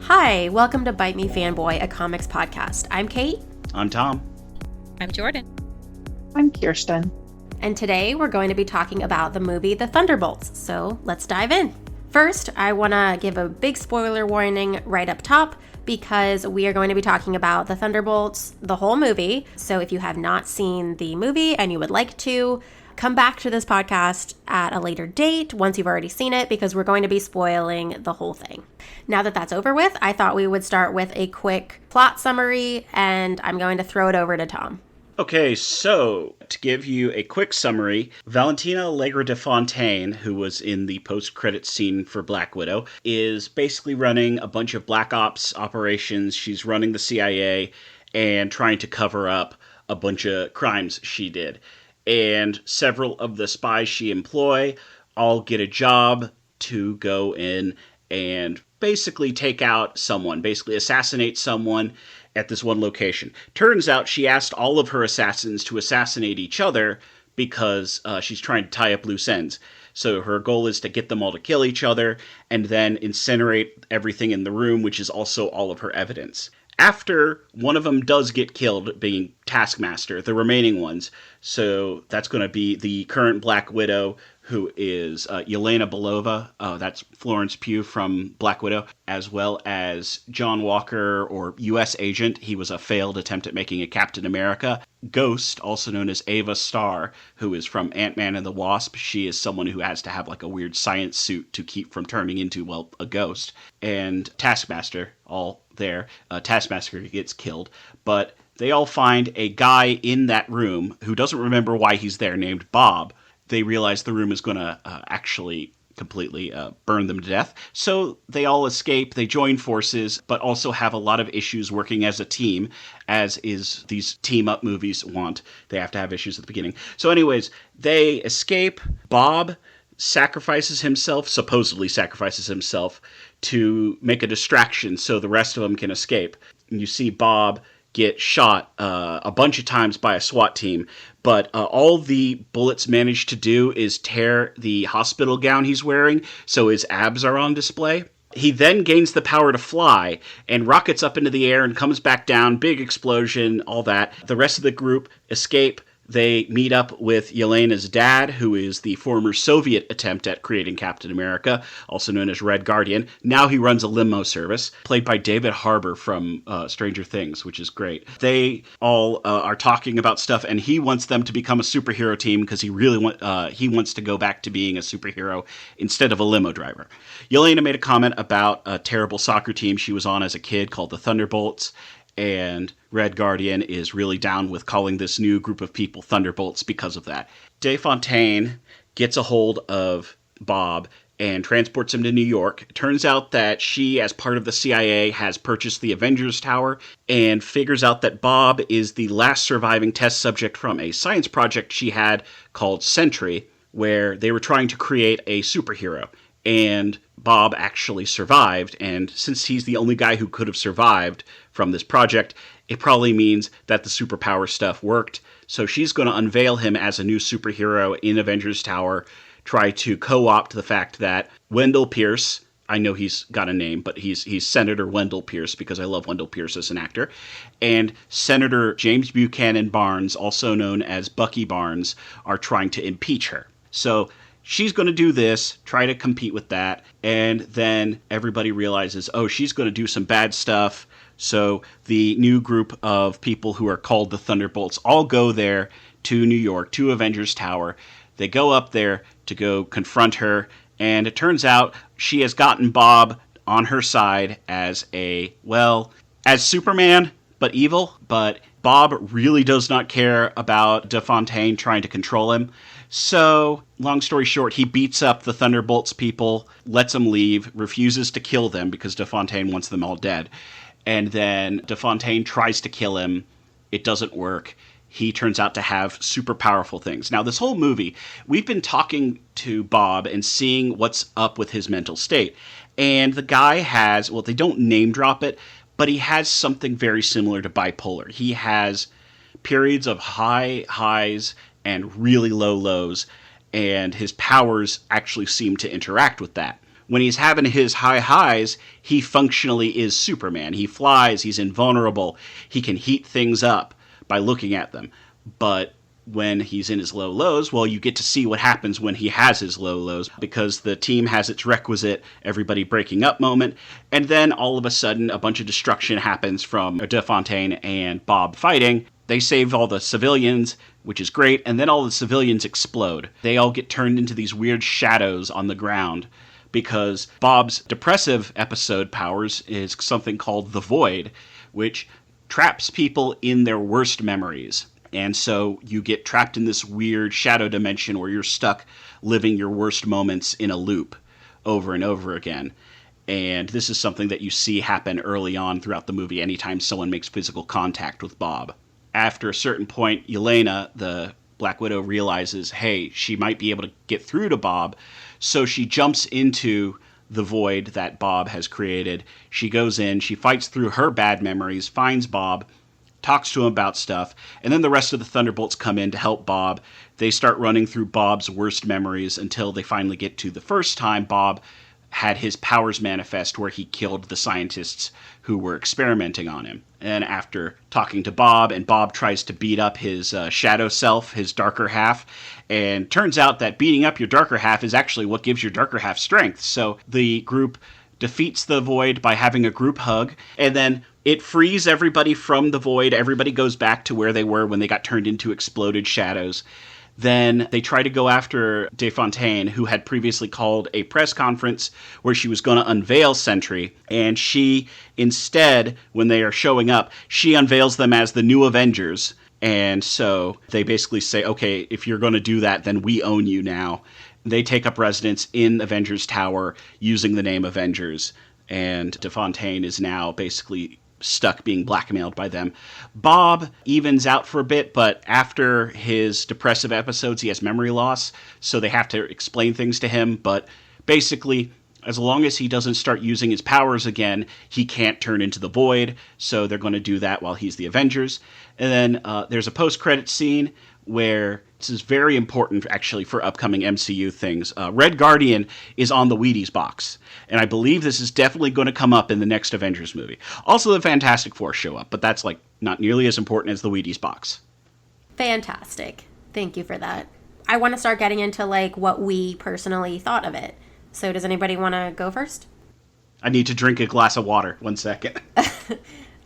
Hi, welcome to Bite Me Fanboy, a comics podcast. I'm Kate. I'm Tom. I'm Jordan. I'm Kirsten. And today we're going to be talking about the movie The Thunderbolts. So let's dive in. First, I want to give a big spoiler warning right up top because we are going to be talking about The Thunderbolts, the whole movie. So if you have not seen the movie and you would like to, come back to this podcast at a later date once you've already seen it because we're going to be spoiling the whole thing. Now that that's over with, I thought we would start with a quick plot summary, and I'm going to throw it over to Tom. Okay, so to give you a quick summary, Valentina Allegra de Fontaine, who was in the post-credits scene for Black Widow, is basically running a bunch of black ops operations. She's running the CIA and trying to cover up a bunch of crimes she did. And several of the spies she employ all get a job to go in and basically take out someone, basically assassinate someone at this one location. Turns out she asked all of her assassins to assassinate each other because she's trying to tie up loose ends. So her goal is to get them all to kill each other and then incinerate everything in the room, which is also all of her evidence. After one of them does get killed, being Taskmaster, the remaining ones, so that's going to be the current Black Widow, who is Yelena Belova, that's Florence Pugh from Black Widow, as well as John Walker, or U.S. Agent. He was a failed attempt at making a Captain America. Ghost, also known as Ava Starr, who is from Ant-Man and the Wasp. She is someone who has to have like a weird science suit to keep from turning into, well, a ghost. And Taskmaster, all there. Taskmaster gets killed, but they all find a guy in that room who doesn't remember why he's there, named Bob. They realize the room is going to actually completely burn them to death. So they all escape, they join forces, but also have a lot of issues working as a team, as is these team-up movies want. They have to have issues at the beginning. So anyways, they escape. Bob supposedly sacrifices himself to make a distraction so the rest of them can escape. And you see Bob get shot a bunch of times by a SWAT team, but all the bullets manage to do is tear the hospital gown he's wearing, so his abs are on display. He then gains the power to fly and rockets up into the air and comes back down, big explosion, all that. The rest of the group escape. They meet up with Yelena's dad, who is the former Soviet attempt at creating Captain America, also known as Red Guardian. Now he runs a limo service, played by David Harbour from Stranger Things, which is great. They all are talking about stuff, and he wants them to become a superhero team because he wants to go back to being a superhero instead of a limo driver. Yelena made a comment about a terrible soccer team she was on as a kid called the Thunderbolts, and Red Guardian is really down with calling this new group of people Thunderbolts because of that. De Fontaine gets a hold of Bob and transports him to New York. It turns out that she, as part of the CIA, has purchased the Avengers Tower and figures out that Bob is the last surviving test subject from a science project she had called Sentry, where they were trying to create a superhero. And Bob actually survived, and since he's the only guy who could have survived from this project, it probably means that the superpower stuff worked. So she's going to unveil him as a new superhero in Avengers Tower, try to co-opt the fact that Wendell Pierce, I know he's got a name, but he's Senator Wendell Pierce because I love Wendell Pierce as an actor, and Senator James Buchanan Barnes, also known as Bucky Barnes, are trying to impeach her. So she's going to do this, try to compete with that, and then everybody realizes, oh, she's going to do some bad stuff. So the new group of people who are called the Thunderbolts all go there to New York, to Avengers Tower. They go up there to go confront her, and it turns out she has gotten Bob on her side as Superman, but evil. But Bob really does not care about De Fontaine trying to control him. So, long story short, he beats up the Thunderbolts people, lets them leave, refuses to kill them because De Fontaine wants them all dead. And then De Fontaine tries to kill him. It doesn't work. He turns out to have super powerful things. Now, this whole movie, we've been talking to Bob and seeing what's up with his mental state. And the guy has, well, they don't name drop it, but he has something very similar to bipolar. He has periods of high highs and really low lows, and his powers actually seem to interact with that. when he's having his high highs, he functionally is Superman. He flies, he's invulnerable, he can heat things up by looking at them. But when he's in his low lows, well, you get to see what happens when he has his low lows, because the team has its requisite everybody breaking up moment, and then all of a sudden a bunch of destruction happens from DeFontaine and Bob fighting. They save all the civilians, which is great, and then all the civilians explode. They all get turned into these weird shadows on the ground, because Bob's depressive episode powers is something called the Void, which traps people in their worst memories. And so you get trapped in this weird shadow dimension where you're stuck living your worst moments in a loop over and over again. And this is something that you see happen early on throughout the movie anytime someone makes physical contact with Bob. After a certain point, Yelena, the Black Widow, realizes, hey, she might be able to get through to Bob. So she jumps into the void that Bob has created. She goes in, she fights through her bad memories, finds Bob, talks to him about stuff, and then the rest of the Thunderbolts come in to help Bob. They start running through Bob's worst memories until they finally get to the first time Bob had his powers manifest, where he killed the scientists who were experimenting on him. And after talking to Bob, and Bob tries to beat up his shadow self, his darker half, and turns out that beating up your darker half is actually what gives your darker half strength. So the group defeats the Void by having a group hug, and then it frees everybody from the Void. Everybody goes back to where they were when they got turned into exploded shadows. Then they try to go after DeFontaine, who had previously called a press conference where she was going to unveil Sentry. And she, instead, when they are showing up, she unveils them as the new Avengers. And so they basically say, okay, if you're going to do that, then we own you now. They take up residence in Avengers Tower using the name Avengers. And DeFontaine is now basically stuck being blackmailed by them. Bob evens out for a bit, but after his depressive episodes, he has memory loss, so they have to explain things to him. But basically, as long as he doesn't start using his powers again, he can't turn into the Void, so they're going to do that while he's the Avengers. And then there's a post-credit scene where this is very important, actually, for upcoming MCU things. Red Guardian is on the Wheaties box, and I believe this is definitely going to come up in the next Avengers movie. Also, the Fantastic Four show up, but that's like not nearly as important as the Wheaties box. Fantastic. Thank you for that. I want to start getting into like what we personally thought of it. So does anybody want to go first? I need to drink a glass of water. 1 second.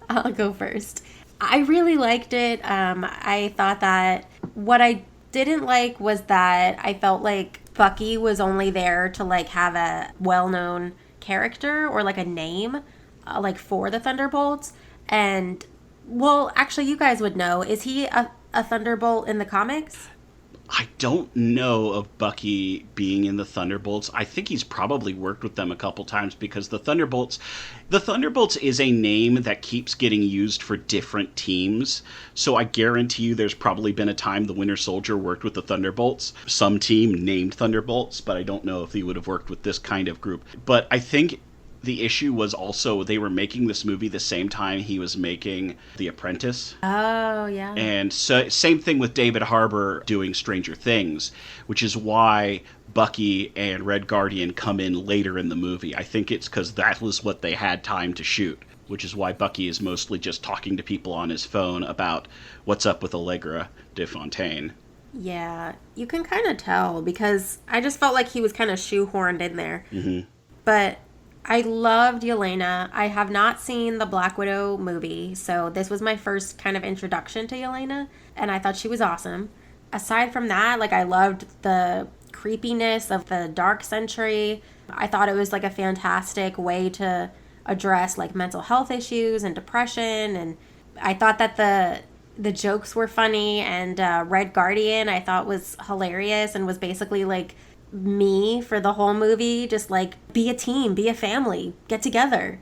I'll go first. I really liked it. I thought that what I didn't like was that I felt like Bucky was only there to like have a well-known character or like a name like for the Thunderbolts. And well, actually you guys would know. Is he a Thunderbolt in the comics? I don't know of Bucky being in the Thunderbolts. I think he's probably worked with them a couple times, because the Thunderbolts is a name that keeps getting used for different teams. So I guarantee you there's probably been a time the Winter Soldier worked with the Thunderbolts. Some team named Thunderbolts, but I don't know if he would have worked with this kind of group. But I think the issue was also they were making this movie the same time he was making The Apprentice. Oh, yeah. And so same thing with David Harbour doing Stranger Things, which is why Bucky and Red Guardian come in later in the movie. I think it's because that was what they had time to shoot, which is why Bucky is mostly just talking to people on his phone about what's up with Allegra DeFontaine. Yeah, you can kind of tell, because I just felt like he was kind of shoehorned in there. Mm-hmm. But I loved Yelena. I have not seen the Black Widow movie, so this was my first kind of introduction to Yelena, and I thought she was awesome. Aside from that, like, I loved the creepiness of the Dark Sentry. I thought it was like a fantastic way to address like mental health issues and depression, and I thought that the jokes were funny, and Red Guardian I thought was hilarious and was basically like me for the whole movie, just like be a team, be a family, get together.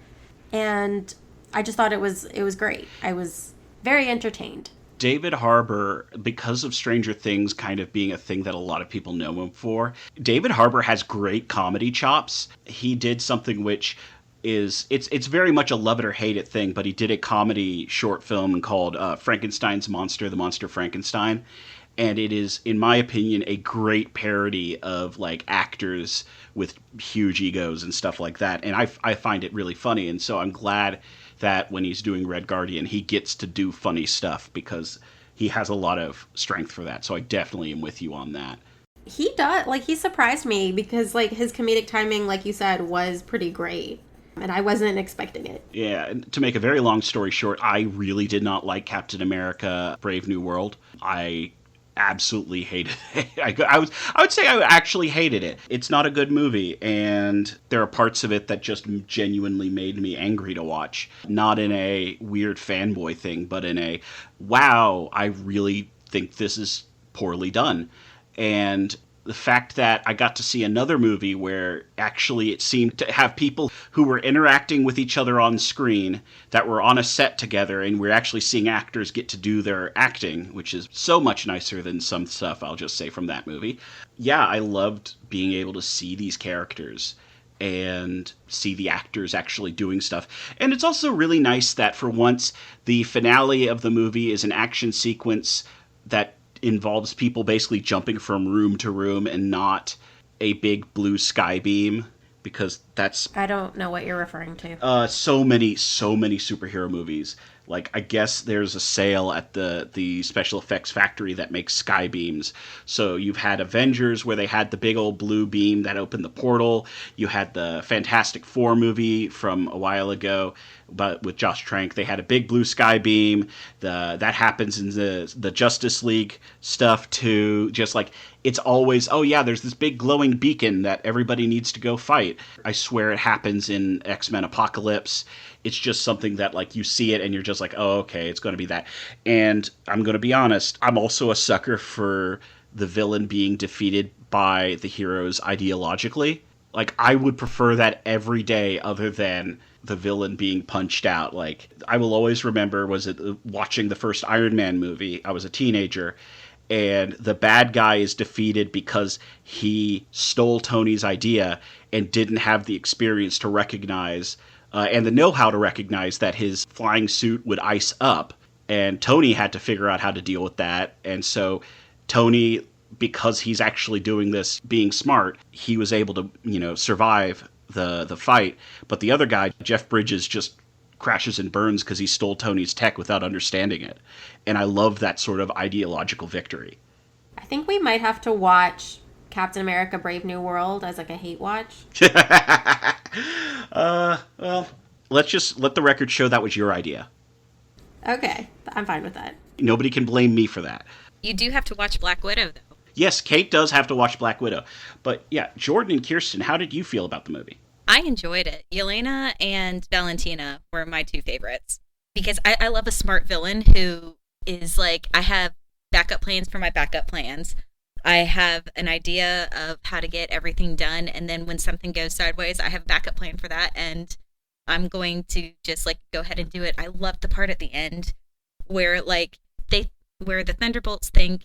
And I just thought it was great. I was very entertained. David Harbour, because of Stranger Things kind of being a thing that a lot of people know him for, David Harbour has great comedy chops. He did something which is, it's very much a love it or hate it thing, but he did a comedy short film called Frankenstein's Monster, The Monster Frankenstein. and it is, in my opinion, a great parody of like actors with huge egos and stuff like that. And I find it really funny, and so I'm glad that when he's doing Red Guardian, he gets to do funny stuff because he has a lot of strength for that. So I definitely am with you on that. He does, like, he surprised me because, like, his comedic timing, like you said, was pretty great. And I wasn't expecting it. Yeah, and to make a very long story short, I really did not like Captain America Brave New World. I absolutely hated it. I would say I actually hated it. It's not a good movie, and there are parts of it that just genuinely made me angry to watch. Not in a weird fanboy thing, but in a, wow, I really think this is poorly done. And the fact that I got to see another movie where actually it seemed to have people who were interacting with each other on screen that were on a set together, and we're actually seeing actors get to do their acting, which is so much nicer than some stuff, I'll just say, from that movie. Yeah, I loved being able to see these characters and see the actors actually doing stuff. And it's also really nice that for once the finale of the movie is an action sequence that involves people basically jumping from room to room and not a big blue sky beam, because that's I don't know what you're referring to. so many superhero movies. Like, I guess there's a sale at the special effects factory that makes sky beams. So you've had Avengers where they had the big old blue beam that opened the portal. You had the Fantastic Four movie from a while ago, but with Josh Trank, they had a big blue sky beam. That happens in the Justice League stuff too. Just like, it's always, oh yeah, there's this big glowing beacon that everybody needs to go fight. I swear it happens in X-Men Apocalypse. It's just something that, like, you see it and you're just like, oh, okay, it's going to be that. And I'm going to be honest, I'm also a sucker for the villain being defeated by the heroes ideologically. Like, I would prefer that every day other than the villain being punched out. Like, I will always remember, watching the first Iron Man movie. I was a teenager, and the bad guy is defeated because he stole Tony's idea and didn't have the experience to recognize and the know-how to recognize that his flying suit would ice up. And Tony had to figure out how to deal with that. And so Tony, because he's actually doing this being smart, he was able to, survive the fight. But the other guy, Jeff Bridges, just crashes and burns because he stole Tony's tech without understanding it. And I love that sort of ideological victory. I think we might have to watch Captain America Brave New World as like a hate watch. Well, let's just let the record show that was your idea. Okay, I'm fine with that. Nobody can blame me for that. You do have to watch Black Widow, though. Yes, Kate does have to watch Black Widow. But yeah, Jordan and Kirsten, how did you feel about the movie? I enjoyed it. Yelena and Valentina were my two favorites. Because I love a smart villain who is like, I have backup plans for my backup plans. I have an idea of how to get everything done, and then when something goes sideways, I have a backup plan for that, and I'm going to just like go ahead and do it. I love the part at the end where where the Thunderbolts think,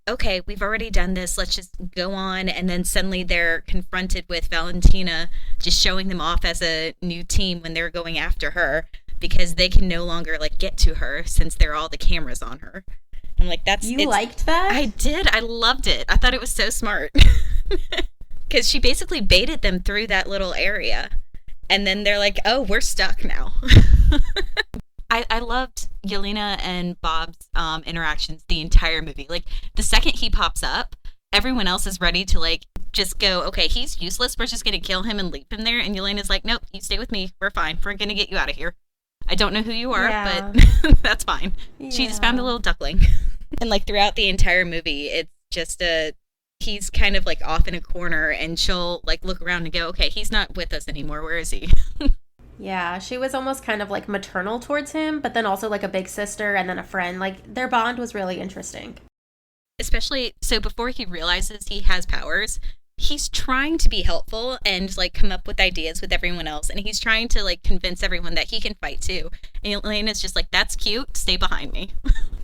okay, we've already done this, let's just go on, and then suddenly they're confronted with Valentina just showing them off as a new team when they're going after her because they can no longer like get to her since there are all the cameras on her. I'm like, You liked that? I did. I loved it. I thought it was so smart. Because she basically baited them through that little area. And then they're like, oh, we're stuck now. I loved Yelena and Bob's interactions the entire movie. Like, the second he pops up, everyone else is ready to, like, just go, okay, he's useless. We're just going to kill him and leave him there. And Yelena's like, nope, you stay with me. We're fine. We're going to get you out of here. I don't know who you are, but that's fine. Yeah. She just found a little duckling. And like throughout the entire movie, it's just he's kind of like off in a corner, and she'll like look around and go, okay, he's not with us anymore. Where is he? Yeah, she was almost kind of like maternal towards him, but then also like a big sister and then a friend. Like, their bond was really interesting. Especially, so before he realizes he has powers, he's trying to be helpful and like come up with ideas with everyone else, and he's trying to like convince everyone that he can fight too. And Elena's just like, that's cute, stay behind me.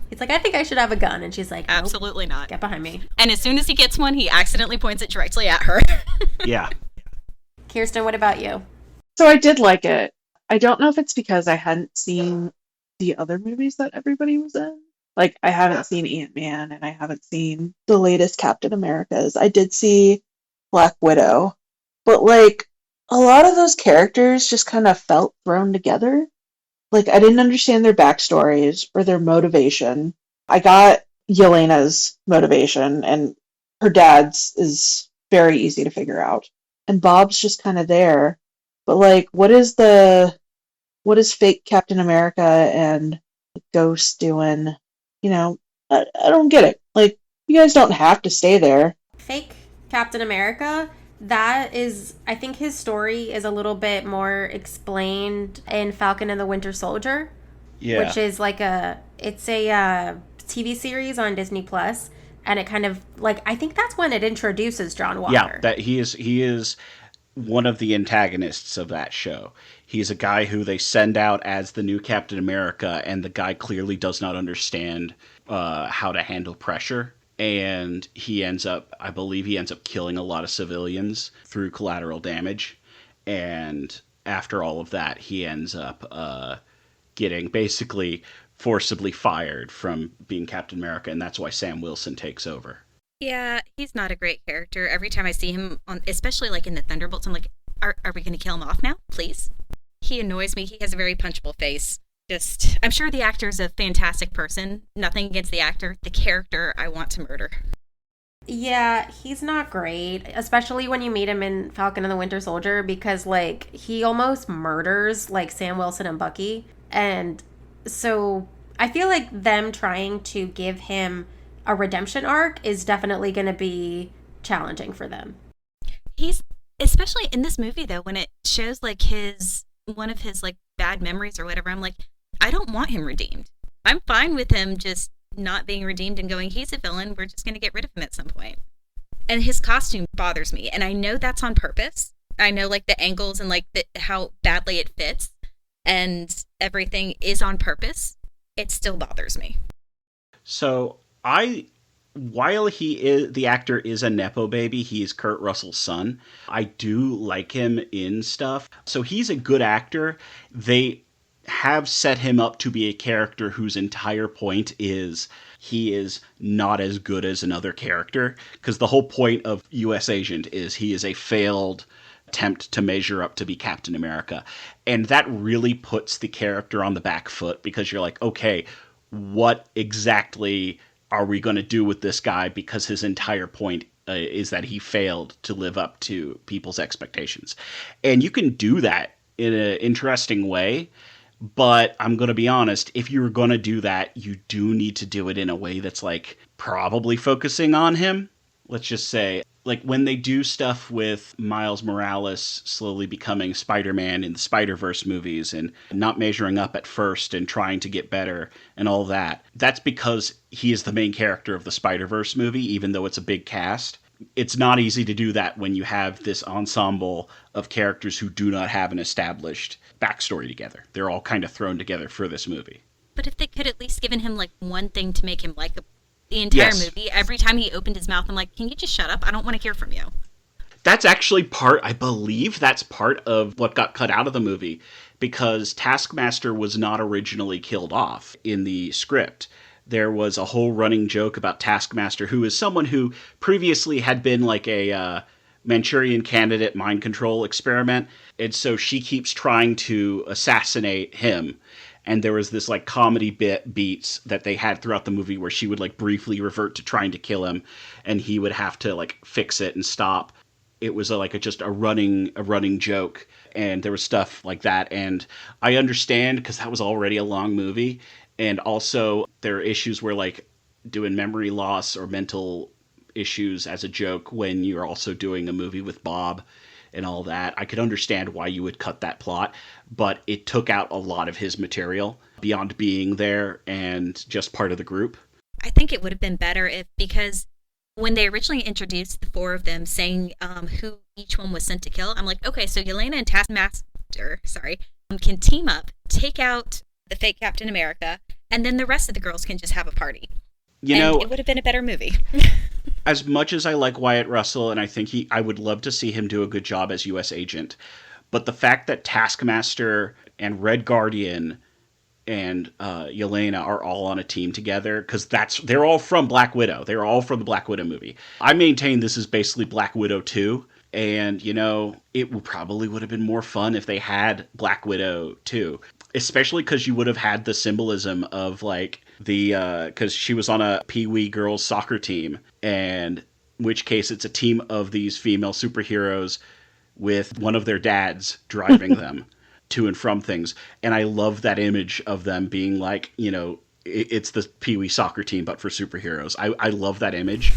He's like, I think I should have a gun, and she's like, nope, absolutely not, get behind me. And as soon as he gets one, he accidentally points it directly at her. Yeah. Kirsten, what about you? So I did like it. I don't know if it's because I hadn't seen the other movies that everybody was in, Like, I haven't seen Ant-Man and I haven't seen the latest Captain Americas. I did see Black Widow, but like a lot of those characters just kind of felt thrown together. Like, I didn't understand their backstories or their motivation. I got Yelena's motivation, and her dad's is very easy to figure out. And Bob's just kind of there. But like, what is fake Captain America and Ghost doing? You know, I don't get it. Like, you guys don't have to stay there. Fake Captain America, that is, I think his story is a little bit more explained in Falcon and the Winter Soldier, Yeah. which is like it's a TV series on Disney Plus, and it kind of like, I think that's when it introduces John Walker. Yeah, that he is one of the antagonists of that show. He's a guy who they send out as the new Captain America, and the guy clearly does not understand how to handle pressure. And I believe he ends up killing a lot of civilians through collateral damage. And after all of that, he ends up getting basically forcibly fired from being Captain America, and that's why Sam Wilson takes over. Yeah, he's not a great character. Every time I see him on, especially like in the Thunderbolts, I'm like, are we going to kill him off now, please? He annoys me. He has a very punchable face. Just, I'm sure the actor's a fantastic person. Nothing against the actor. The character, I want to murder. Yeah, he's not great, especially when you meet him in Falcon and the Winter Soldier, because like he almost murders like Sam Wilson and Bucky. And so I feel like them trying to give him a redemption arc is definitely going to be challenging for them. He's, especially in this movie though, when it shows like one of his like bad memories or whatever, I'm like, I don't want him redeemed. I'm fine with him just not being redeemed and going, he's a villain, we're just going to get rid of him at some point. And his costume bothers me, and I know that's on purpose. I know like the angles and like how badly it fits and everything is on purpose. It still bothers me. So while the actor is a Nepo baby, he is Kurt Russell's son. I do like him in stuff. So he's a good actor. They have set him up to be a character whose entire point is he is not as good as another character. Because the whole point of U.S. Agent is he is a failed attempt to measure up to be Captain America. And that really puts the character on the back foot, because you're like, okay, what exactly are we going to do with this guy, because his entire point is that he failed to live up to people's expectations. And you can do that in an interesting way, but I'm going to be honest, if you're going to do that, you do need to do it in a way that's like probably focusing on him. Let's just say, like when they do stuff with Miles Morales slowly becoming Spider-Man in the Spider-Verse movies and not measuring up at first and trying to get better and all that, that's because he is the main character of the Spider-Verse movie, even though it's a big cast. It's not easy to do that when you have this ensemble of characters who do not have an established backstory together. They're all kind of thrown together for this movie. But if they could at least given him like one thing to make him likable, the entire movie, every time he opened his mouth, I'm like, can you just shut up? I don't want to hear from you. That's actually I believe that's part of what got cut out of the movie, because Taskmaster was not originally killed off in the script. There was a whole running joke about Taskmaster, who is someone who previously had been like a Manchurian Candidate mind control experiment, and so she keeps trying to assassinate him. And there was this like comedy beats that they had throughout the movie where she would like briefly revert to trying to kill him, and he would have to like fix it and stop. It was just a running joke, and there was stuff like that. And I understand, because that was already a long movie, and also there are issues where like doing memory loss or mental issues as a joke when you're also doing a movie with Bob and all that. I could understand why you would cut that plot, but it took out a lot of his material beyond being there and just part of the group. I think it would have been better because when they originally introduced the four of them saying who each one was sent to kill, I'm like, okay, so Yelena and Taskmaster, can team up, take out the fake Captain America, and then the rest of the girls can just have a party. It would have been a better movie. As much as I like Wyatt Russell, and I think I would love to see him do a good job as U.S. Agent, but the fact that Taskmaster and Red Guardian and Yelena are all on a team together, because they're all from Black Widow. They're all from the Black Widow movie. I maintain this is basically Black Widow 2. And, it probably would have been more fun if they had Black Widow 2. Especially because you would have had the symbolism of, like, because she was on a Pee Wee girls soccer team. And in which case it's a team of these female superheroes with one of their dads driving them to and from things. And I love that image of them being like, it's the Pee Wee soccer team, but for superheroes. I love that image.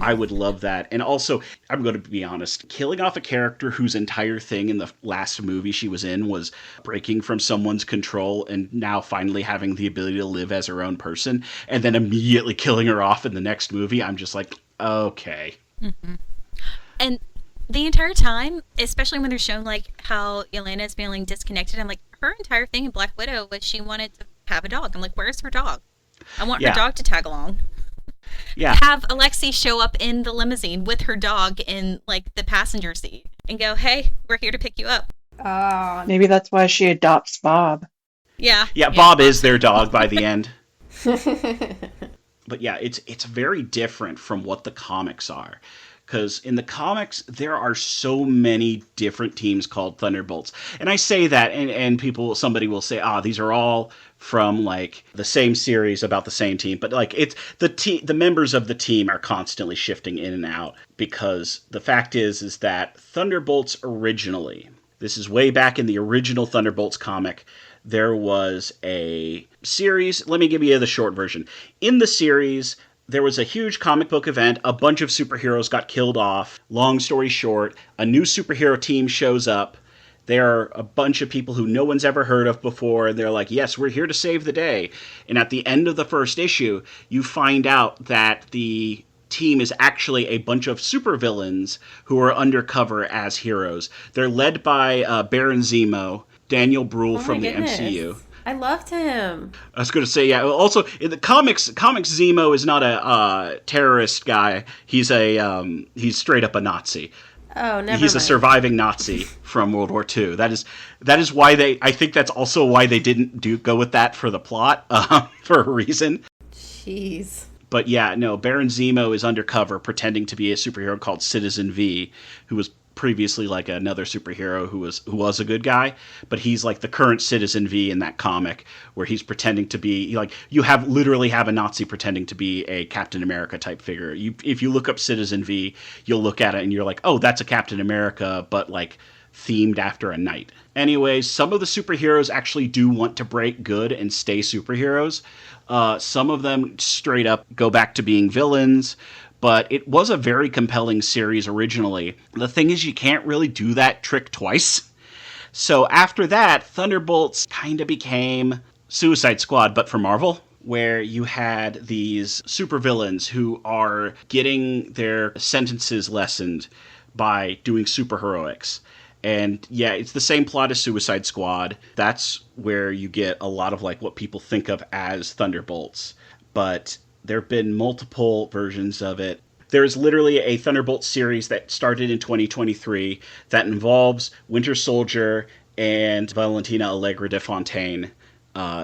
I would love that. And also, I'm going to be honest, killing off a character whose entire thing in the last movie she was in was breaking from someone's control and now finally having the ability to live as her own person, and then immediately killing her off in the next movie, I'm just like, okay. Mm-hmm. And the entire time, especially when they're shown, like, how Yelena is feeling disconnected, I'm like, her entire thing in Black Widow was she wanted to have a dog. I'm like, where's her dog? I want her dog to tag along. Yeah. Have Alexi show up in the limousine with her dog in, like, the passenger seat and go, hey, we're here to pick you up. Maybe that's why she adopts Bob. Yeah. Yeah, Bob is their dog by the end. But yeah, it's very different from what the comics are. Because in the comics, there are so many different teams called Thunderbolts. And I say that, and somebody will say, these are all from, like, the same series about the same team. But, like, it's the members of the team are constantly shifting in and out. Because the fact is that Thunderbolts originally, this is way back in the original Thunderbolts comic, there was a series. Let me give you the short version. In the series, there was a huge comic book event. A bunch of superheroes got killed off. Long story short, a new superhero team shows up. There are a bunch of people who no one's ever heard of before. And they're like, yes, we're here to save the day. And at the end of the first issue, you find out that the team is actually a bunch of supervillains who are undercover as heroes. They're led by Baron Zemo, Daniel Bruhl from the MCU. I loved him. I was going to say, yeah. Also, in the comics, Zemo is not a terrorist guy. He's he's straight up a Nazi. Oh, never He's mind. a surviving Nazi from World War II. That is why I think that's also why they didn't go with that for the plot, for a reason. Jeez. But yeah, no, Baron Zemo is undercover pretending to be a superhero called Citizen V, who was previously like another superhero who was a good guy, but he's like the current Citizen V in that comic, where he's pretending to be like, you literally have a Nazi pretending to be a Captain America type figure. If you look up Citizen V, you'll look at it and you're like, oh, that's a Captain America, but like themed after a knight. Anyways, some of the superheroes actually do want to break good and stay superheroes. Some of them straight up go back to being villains. But it was a very compelling series originally. The thing is, you can't really do that trick twice. So after that, Thunderbolts kind of became Suicide Squad, but for Marvel, where you had these supervillains who are getting their sentences lessened by doing superheroics. And yeah, it's the same plot as Suicide Squad. That's where you get a lot of like what people think of as Thunderbolts. But there have been multiple versions of it. There is literally a Thunderbolts series that started in 2023 that involves Winter Soldier and Valentina Allegra de Fontaine.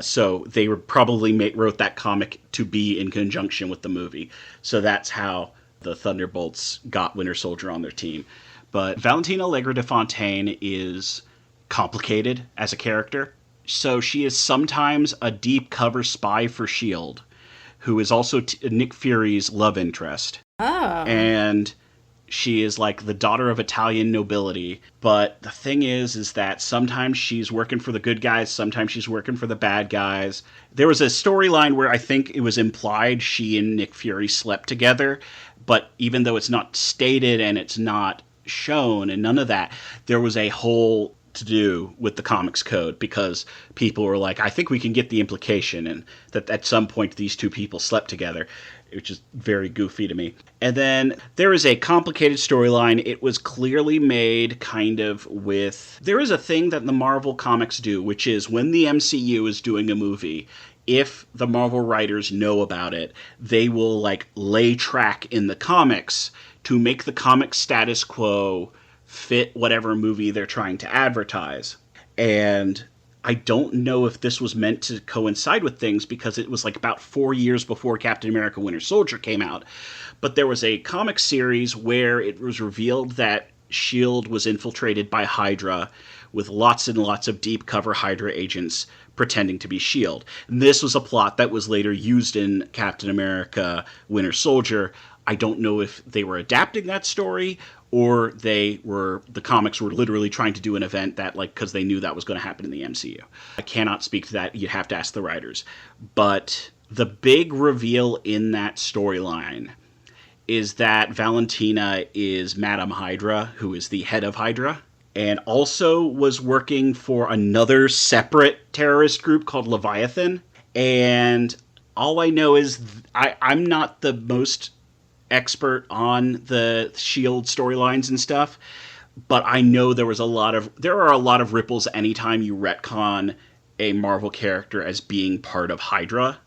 So they probably wrote that comic to be in conjunction with the movie. So that's how the Thunderbolts got Winter Soldier on their team. But Valentina Allegra de Fontaine is complicated as a character. So she is sometimes a deep cover spy for S.H.I.E.L.D., who is also Nick Fury's love interest. Oh. And she is like the daughter of Italian nobility. But the thing is that sometimes she's working for the good guys, sometimes she's working for the bad guys. There was a storyline where I think it was implied she and Nick Fury slept together, but even though it's not stated and it's not shown and none of that, there was a whole to do with the comics code, because people were like, I think we can get the implication, and that at some point these two people slept together, which is very goofy to me. And then there is a complicated storyline. It was clearly made kind of with... There is a thing that the Marvel comics do, which is when the MCU is doing a movie, if the Marvel writers know about it, they will like lay track in the comics to make the comic status quo fit whatever movie they're trying to advertise. And I don't know if this was meant to coincide with things because it was like about 4 years before Captain America Winter Soldier came out. But there was a comic series where it was revealed that S.H.I.E.L.D. was infiltrated by Hydra with lots and lots of deep cover Hydra agents pretending to be S.H.I.E.L.D. And this was a plot that was later used in Captain America Winter Soldier. I don't know if they were adapting that story or the comics were literally trying to do an event that, like, because they knew that was going to happen in the MCU. I cannot speak to that. You'd have to ask the writers. But the big reveal in that storyline is that Valentina is Madame Hydra, who is the head of Hydra, and also was working for another separate terrorist group called Leviathan. And all I know is I'm not the most expert on the S.H.I.E.L.D. storylines and stuff, but I know there are a lot of ripples anytime you retcon a Marvel character as being part of Hydra,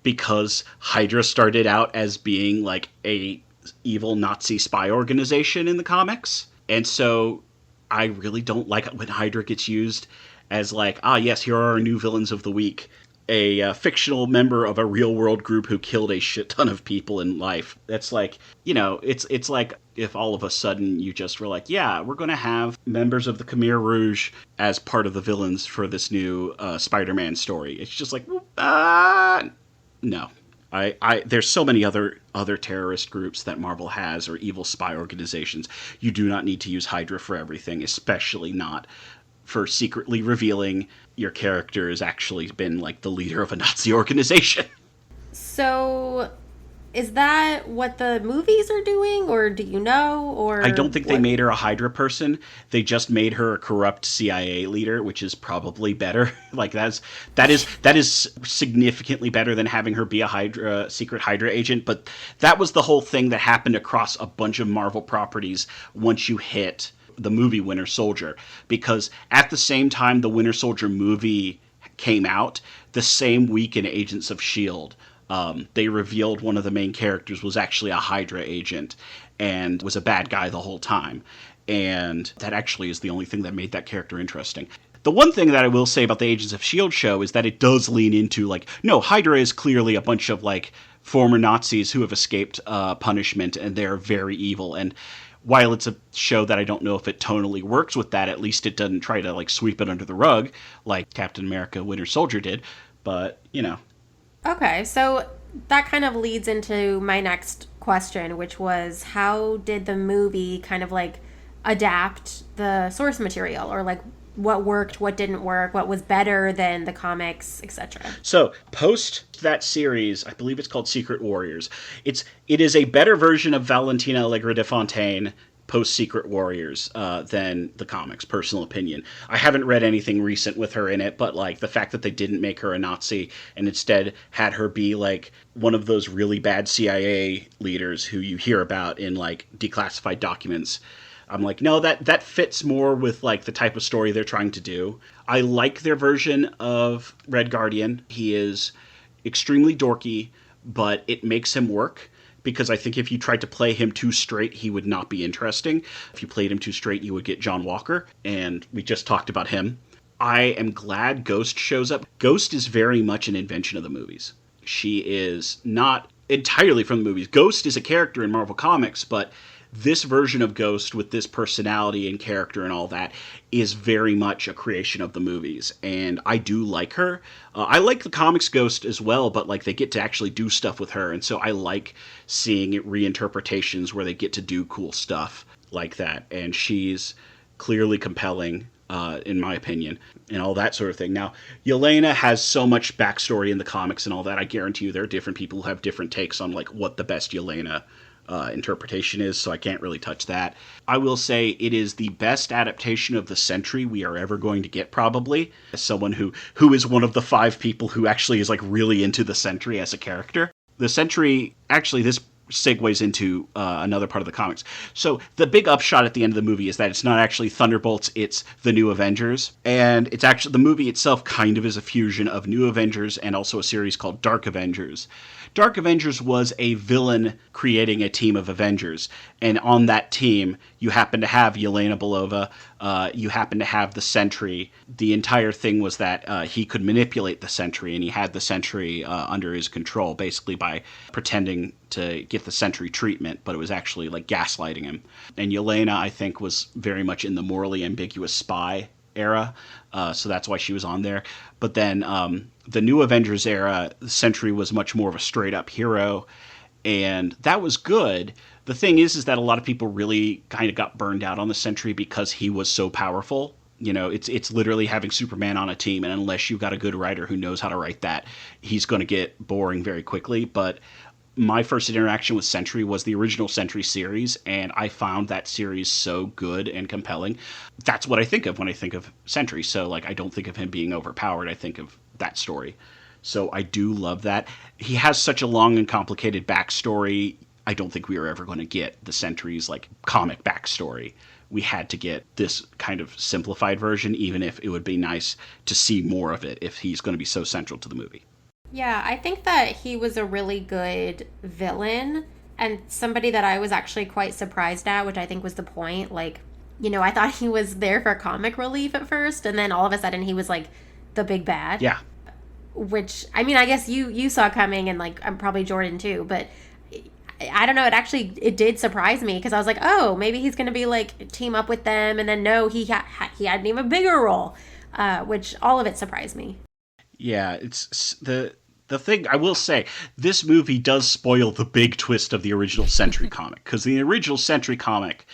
because Hydra started out as being like a evil Nazi spy organization in the comics. And so I really don't like it when Hydra gets used as like, yes, here are our new villains of the week. A fictional member of a real world group who killed a shit ton of people in life. That's like, it's like if all of a sudden you just were like, yeah, we're going to have members of the Khmer Rouge as part of the villains for this new Spider-Man story. It's just like, no. There's so many other terrorist groups that Marvel has, or evil spy organizations. You do not need to use Hydra for everything, especially not for secretly revealing your character has actually been like the leader of a Nazi organization. So is that what the movies are doing, or do you know? Or I don't think they made her a Hydra person. They just made her a corrupt CIA leader, which is probably better. Like that is significantly better than having her be a secret Hydra agent. But that was the whole thing that happened across a bunch of Marvel properties once you hit the movie Winter Soldier, because at the same time the Winter Soldier movie came out, the same week in Agents of S.H.I.E.L.D., they revealed one of the main characters was actually a Hydra agent and was a bad guy the whole time. And that actually is the only thing that made that character interesting. The one thing that I will say about the Agents of S.H.I.E.L.D. show is that it does lean into, like, no, Hydra is clearly a bunch of, like, former Nazis who have escaped punishment, and they're very evil. And while it's a show that I don't know if it tonally works with that, at least it doesn't try to, like, sweep it under the rug like Captain America Winter Soldier did. But, Okay, so that kind of leads into my next question, which was, how did the movie kind of like adapt the source material, or like what worked, what didn't work, what was better than the comics, etc. So, post that series, I believe it's called Secret Warriors. It is a better version of Valentina Allegra de Fontaine post Secret Warriors than the comics, personal opinion. I haven't read anything recent with her in it, but like the fact that they didn't make her a Nazi and instead had her be like one of those really bad CIA leaders who you hear about in like declassified documents, I'm like, no, that fits more with like the type of story they're trying to do. I like their version of Red Guardian. He is extremely dorky, but it makes him work, because I think if you tried to play him too straight, he would not be interesting. If you played him too straight, you would get John Walker, and we just talked about him. I am glad Ghost shows up. Ghost is very much an invention of the movies. She is not entirely from the movies. Ghost is a character in Marvel Comics, but this version of Ghost with this personality and character and all that is very much a creation of the movies, and I do like her. I like the comics Ghost as well, but like they get to actually do stuff with her, and so I like seeing reinterpretations where they get to do cool stuff like that, and she's clearly compelling, in my opinion, and all that sort of thing. Now, Yelena has so much backstory in the comics and all that. I guarantee you there are different people who have different takes on like what the best Yelena interpretation is, so I can't really touch that. I will say it is the best adaptation of the Sentry we are ever going to get, probably. As someone who is one of the 5 people who actually is like really into the Sentry as a character. The Sentry, actually, this segues into another part of the comics. So the big upshot at the end of the movie is that it's not actually Thunderbolts, it's the New Avengers. And it's actually, the movie itself kind of is a fusion of New Avengers and also a series called Dark Avengers. Dark Avengers was a villain creating a team of Avengers. And on that team, you happen to have Yelena Belova, you happen to have the Sentry. The entire thing was that he could manipulate the Sentry, and he had the Sentry under his control, basically by pretending to get the Sentry treatment, but it was actually like gaslighting him. And Yelena, I think, was very much in the morally ambiguous spy era, so that's why she was on there. But then the New Avengers era, the Sentry was much more of a straight-up hero, and that was good. The thing is that a lot of people really kind of got burned out on the Sentry because he was so powerful. You know, it's literally having Superman on a team, and unless you've got a good writer who knows how to write that, he's going to get boring very quickly. But my first interaction with Sentry was the original Sentry series, and I found that series so good and compelling. That's what I think of when I think of Sentry. So, like, I don't think of him being overpowered. I think of that story. So I do love that. He has such a long and complicated backstory. I don't think we were ever going to get the Sentry's, like, comic backstory. We had to get this kind of simplified version, even if it would be nice to see more of it if he's going to be so central to the movie. Yeah, I think that he was a really good villain and somebody that I was actually quite surprised at, which I think was the point. Like, you know, I thought he was there for comic relief at first, and then all of a sudden he was like the big bad. Yeah. Which, I mean, I guess you saw coming, and like I'm probably Jordan too, but I don't know, it did surprise me because I was like, oh, maybe he's going to be like team up with them, and then no, he had an even bigger role, which all of it surprised me. Yeah, it's the thing I will say, this movie does spoil the big twist of the original Sentry comic, because the original Sentry comic,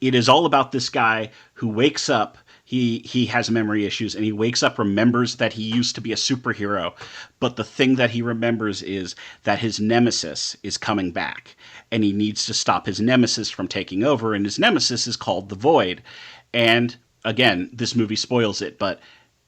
it is all about this guy who wakes up. He has memory issues, and he wakes up, remembers that he used to be a superhero, but the thing that he remembers is that his nemesis is coming back, and he needs to stop his nemesis from taking over, and his nemesis is called the Void. And again, this movie spoils it, but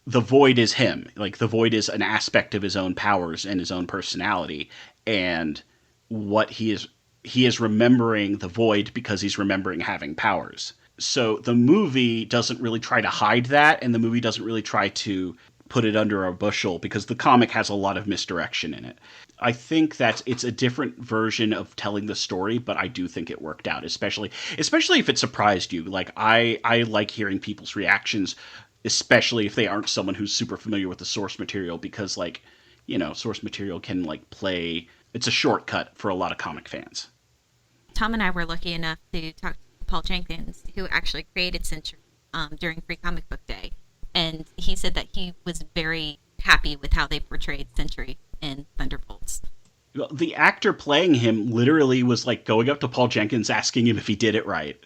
the Void is him. Like, the Void is an aspect of his own powers and his own personality, and what he is remembering the Void because he's remembering having powers. So the movie doesn't really try to hide that, and the movie doesn't really try to put it under a bushel, because the comic has a lot of misdirection in it. I think that it's a different version of telling the story, but I do think it worked out, especially if it surprised you. Like, I like hearing people's reactions, especially if they aren't someone who's super familiar with the source material, because, like, you know, source material can, like, play... It's a shortcut for a lot of comic fans. Tom and I were lucky enough to talk to Paul Jenkins, who actually created Sentry during Free Comic Book Day. And he said that he was very happy with how they portrayed Sentry in Thunderbolts. The actor playing him literally was, like, going up to Paul Jenkins asking him if he did it right.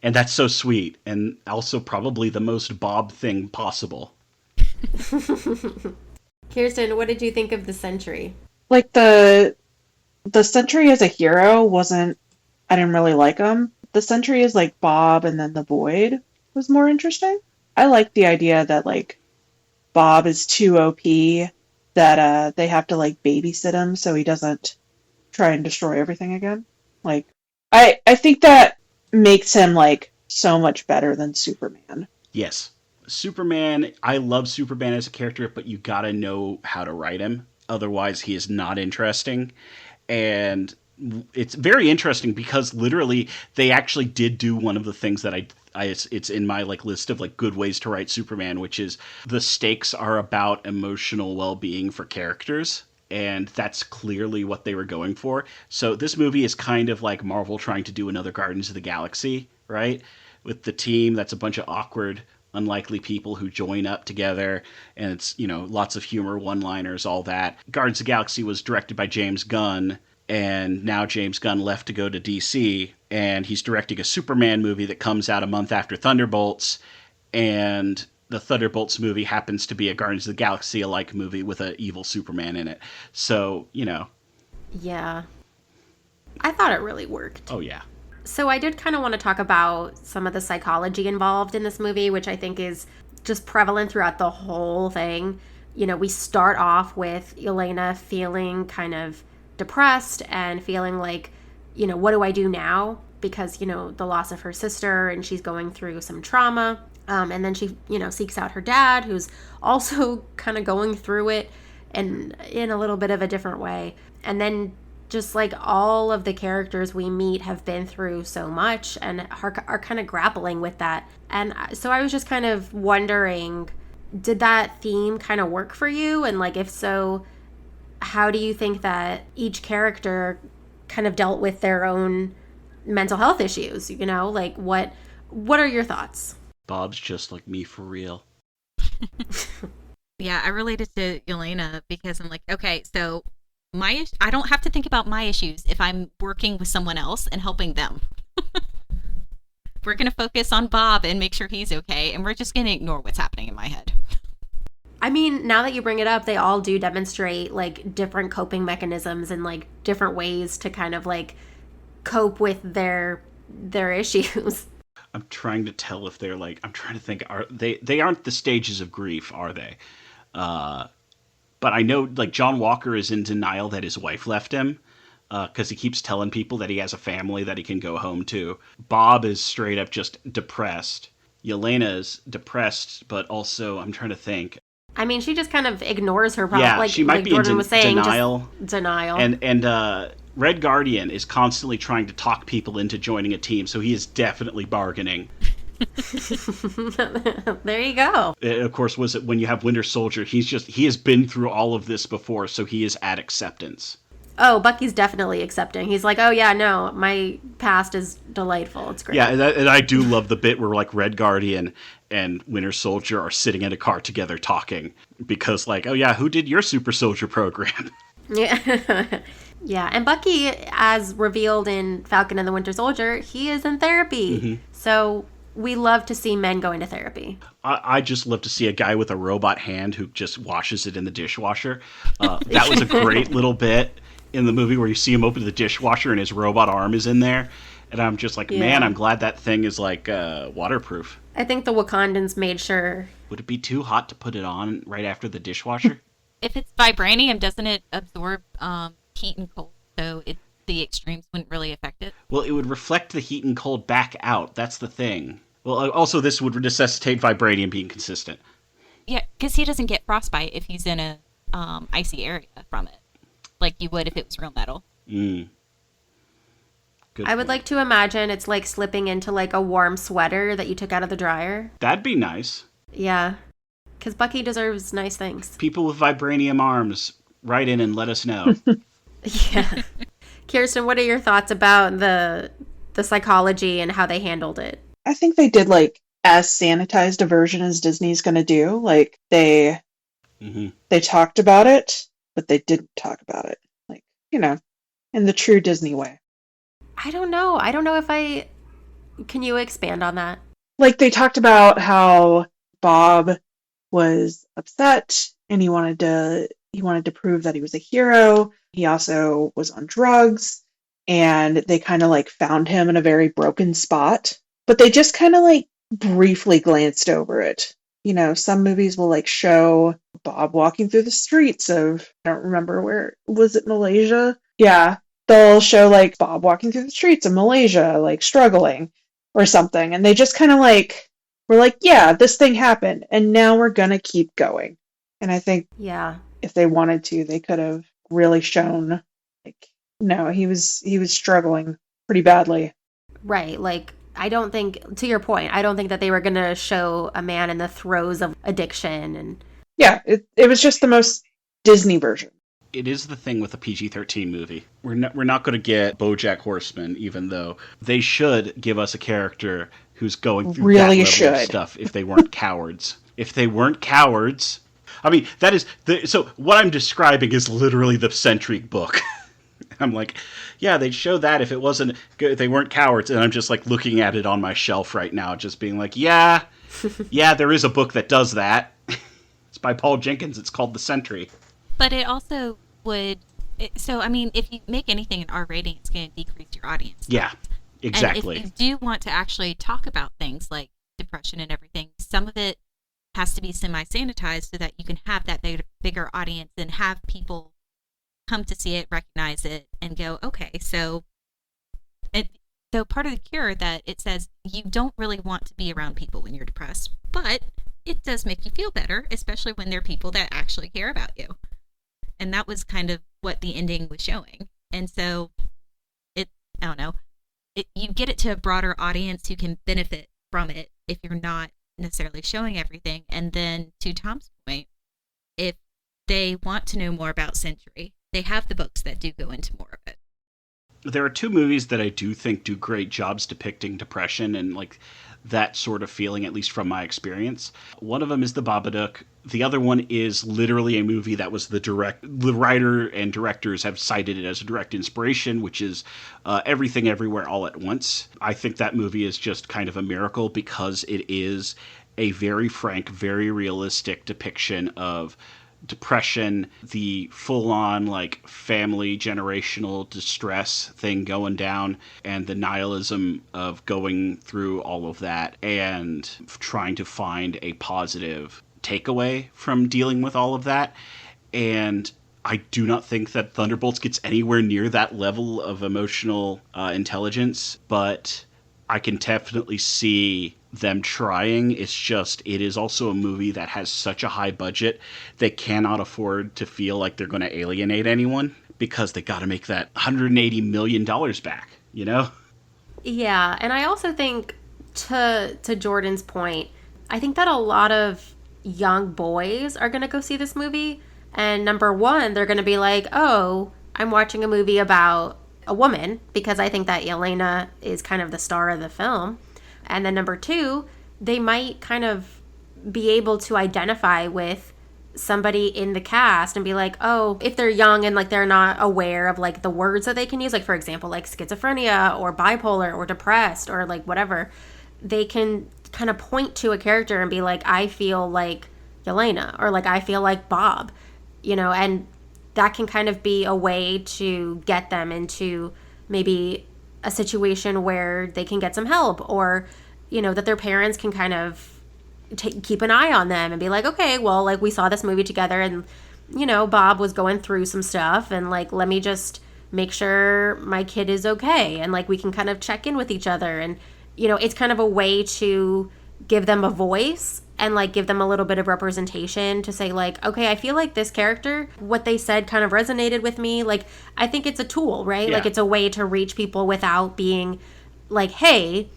And that's so sweet, and also probably the most Bob thing possible. Kirsten, what did you think of the Sentry? Like, the Sentry as a hero wasn't... I didn't really like him. The Sentry is like Bob, and then the Void was more interesting. I like the idea that, like, Bob is too OP, that they have to, like, babysit him so he doesn't try and destroy everything again. Like, I think that makes him, like, so much better than Superman. Yes. Superman, I love Superman as a character, but you gotta know how to write him. Otherwise, he is not interesting. And it's very interesting because literally they actually did do one of the things that it's in my, like, list of, like, good ways to write Superman, which is the stakes are about emotional well-being for characters. And that's clearly what they were going for. So this movie is kind of like Marvel trying to do another Guardians of the Galaxy, right? With the team that's a bunch of awkward, unlikely people who join up together, and it's, you know, lots of humor, one-liners, all that. Guardians of the Galaxy was directed by James Gunn, and now James Gunn left to go to DC, and he's directing a Superman movie that comes out a month after Thunderbolts, and the Thunderbolts movie happens to be a Guardians of the Galaxy-alike movie with an evil Superman in it. So, you know. Yeah. I thought it really worked. Oh, yeah. So I did kind of want to talk about some of the psychology involved in this movie, which I think is just prevalent throughout the whole thing. You know, we start off with Elena feeling kind of depressed and feeling like, you know, what do I do now? Because, you know, the loss of her sister, and she's going through some trauma. And then she, you know, seeks out her dad, who's also kind of going through it and in a little bit of a different way. And then just like all of the characters we meet have been through so much and are kind of grappling with that. And so I was just kind of wondering, did that theme kind of work for you? And like, if so, how do you think that each character kind of dealt with their own mental health issues? You know, like what are your thoughts? Bob's just like me for real. Yeah, I related to Yelena because I'm like, okay, so I don't have to think about my issues if I'm working with someone else and helping them. We're going to focus on Bob and make sure he's okay, and we're just going to ignore what's happening in my head. I mean, now that you bring it up, they all do demonstrate like different coping mechanisms and like different ways to kind of like cope with their issues. I'm trying to tell if they're like, I'm trying to think, they aren't the stages of grief, are they? But I know like John Walker is in denial that his wife left him, because he keeps telling people that he has a family that he can go home to. Bob is straight up just depressed. Yelena is depressed, but also, I'm trying to think. I mean, she just kind of ignores her problem. Yeah, like, she might like be Jordan in was saying, denial. Just denial. And Red Guardian is constantly trying to talk people into joining a team, so he is definitely bargaining. There you go. And of course, was it when you have Winter Soldier? He has been through all of this before, so he is at acceptance. Oh, Bucky's definitely accepting. He's like, oh yeah, no, my past is delightful. It's great. Yeah, and I do love the bit where like Red Guardian and Winter Soldier are sitting in a car together talking because like, oh yeah, who did your Super Soldier program? Yeah. Yeah, and Bucky, as revealed in Falcon and the Winter Soldier, he is in therapy. Mm-hmm. So we love to see men going to therapy. I just love to see a guy with a robot hand who just washes it in the dishwasher. That was a great little bit in the movie where you see him open the dishwasher and his robot arm is in there. And I'm just like, man, I'm glad that thing is like waterproof. I think the Wakandans made sure. Would it be too hot to put it on right after the dishwasher? If it's vibranium, doesn't it absorb heat and cold? So the extremes wouldn't really affect it? Well, it would reflect the heat and cold back out. That's the thing. Well, also this would necessitate vibranium being consistent. Yeah, because he doesn't get frostbite if he's in a icy area from it, like you would if it was real metal. Good I would like to imagine it's like slipping into like a warm sweater that you took out of the dryer. That'd be nice. Yeah, because Bucky deserves nice things. People with vibranium arms, write in and let us know. Yeah. Kirsten, what are your thoughts about the psychology and how they handled it? I think they did like as sanitized a version as Disney's going to do. Like they talked about it, but they didn't talk about it. Like, you know, in the true Disney way. I don't know. Can you expand on that? Like they talked about how Bob was upset and he wanted to prove that he was a hero. He also was on drugs and they kind of like found him in a very broken spot, but they just kind of like briefly glanced over it. You know, some movies will like show Bob walking through the streets of, I don't remember where, was it Malaysia? Yeah. They'll show like Bob walking through the streets of Malaysia, like struggling or something. And they just kind of like, were like, yeah, this thing happened and now we're going to keep going. And I think if they wanted to, they could have really shown like, no, he was struggling pretty badly. Right. Like, I don't think, to your point, I don't think that they were going to show a man in the throes of addiction. And yeah, it was just the most Disney version. It is the thing with a PG-13 movie. We're not going to get BoJack Horseman, even though they should give us a character who's going through really that level of stuff if they weren't cowards. If they weren't cowards, I mean, that is so what I'm describing is literally the Century book. I'm like, yeah, they'd show that if they weren't cowards, and I'm just like looking at it on my shelf right now, just being like, yeah, there is a book that does that. It's by Paul Jenkins. It's called The Century. But it also would. So I mean, if you make anything an R rating, it's going to decrease your audience. Yeah, exactly. And if you do want to actually talk about things like depression and everything, some of it has to be semi-sanitized so that you can have that bigger audience and have people come to see it, recognize it, and go, okay, so part of the cure that it says you don't really want to be around people when you're depressed, but it does make you feel better, especially when they're people that actually care about you. And that was kind of what the ending was showing. And so it, I don't know, you get it to a broader audience who can benefit from it if you're not necessarily showing everything. And then to Tom's point, if they want to know more about Century, they have the books that do go into more of it. There are two movies that I do think do great jobs depicting depression and like that sort of feeling, at least from my experience. One of them is The Babadook. The other one is literally a movie that was the writer and directors have cited it as a direct inspiration, which is Everything Everywhere All at Once. I think that movie is just kind of a miracle because it is a very frank, very realistic depiction of depression, the full-on like family generational distress thing going down, and the nihilism of going through all of that and trying to find a positive takeaway from dealing with all of that. And I do not think that Thunderbolts gets anywhere near that level of emotional intelligence, but I can definitely see them trying. It's just, it is also a movie that has such a high budget, they cannot afford to feel like they're going to alienate anyone because they got to make that $180 million back, you know? Yeah, and I also think to Jordan's point, I think that a lot of young boys are going to go see this movie, and number one, they're going to be like, "Oh, I'm watching a movie about a woman," because I think that Elena is kind of the star of the film. And then number two, they might kind of be able to identify with somebody in the cast and be like, oh, if they're young and like they're not aware of like the words that they can use, like for example, like schizophrenia or bipolar or depressed or like whatever, they can kind of point to a character and be like, I feel like Yelena, or like I feel like Bob, you know, and that can kind of be a way to get them into maybe a situation where they can get some help, or, you know, that their parents can kind of keep an eye on them and be like, okay, well, like we saw this movie together and, you know, Bob was going through some stuff and like, let me just make sure my kid is okay. And like, we can kind of check in with each other. And, you know, it's kind of a way to give them a voice and like give them a little bit of representation to say like, okay, I feel like this character, what they said kind of resonated with me. Like, I think it's a tool, right? Yeah. Like it's a way to reach people without being like, hey,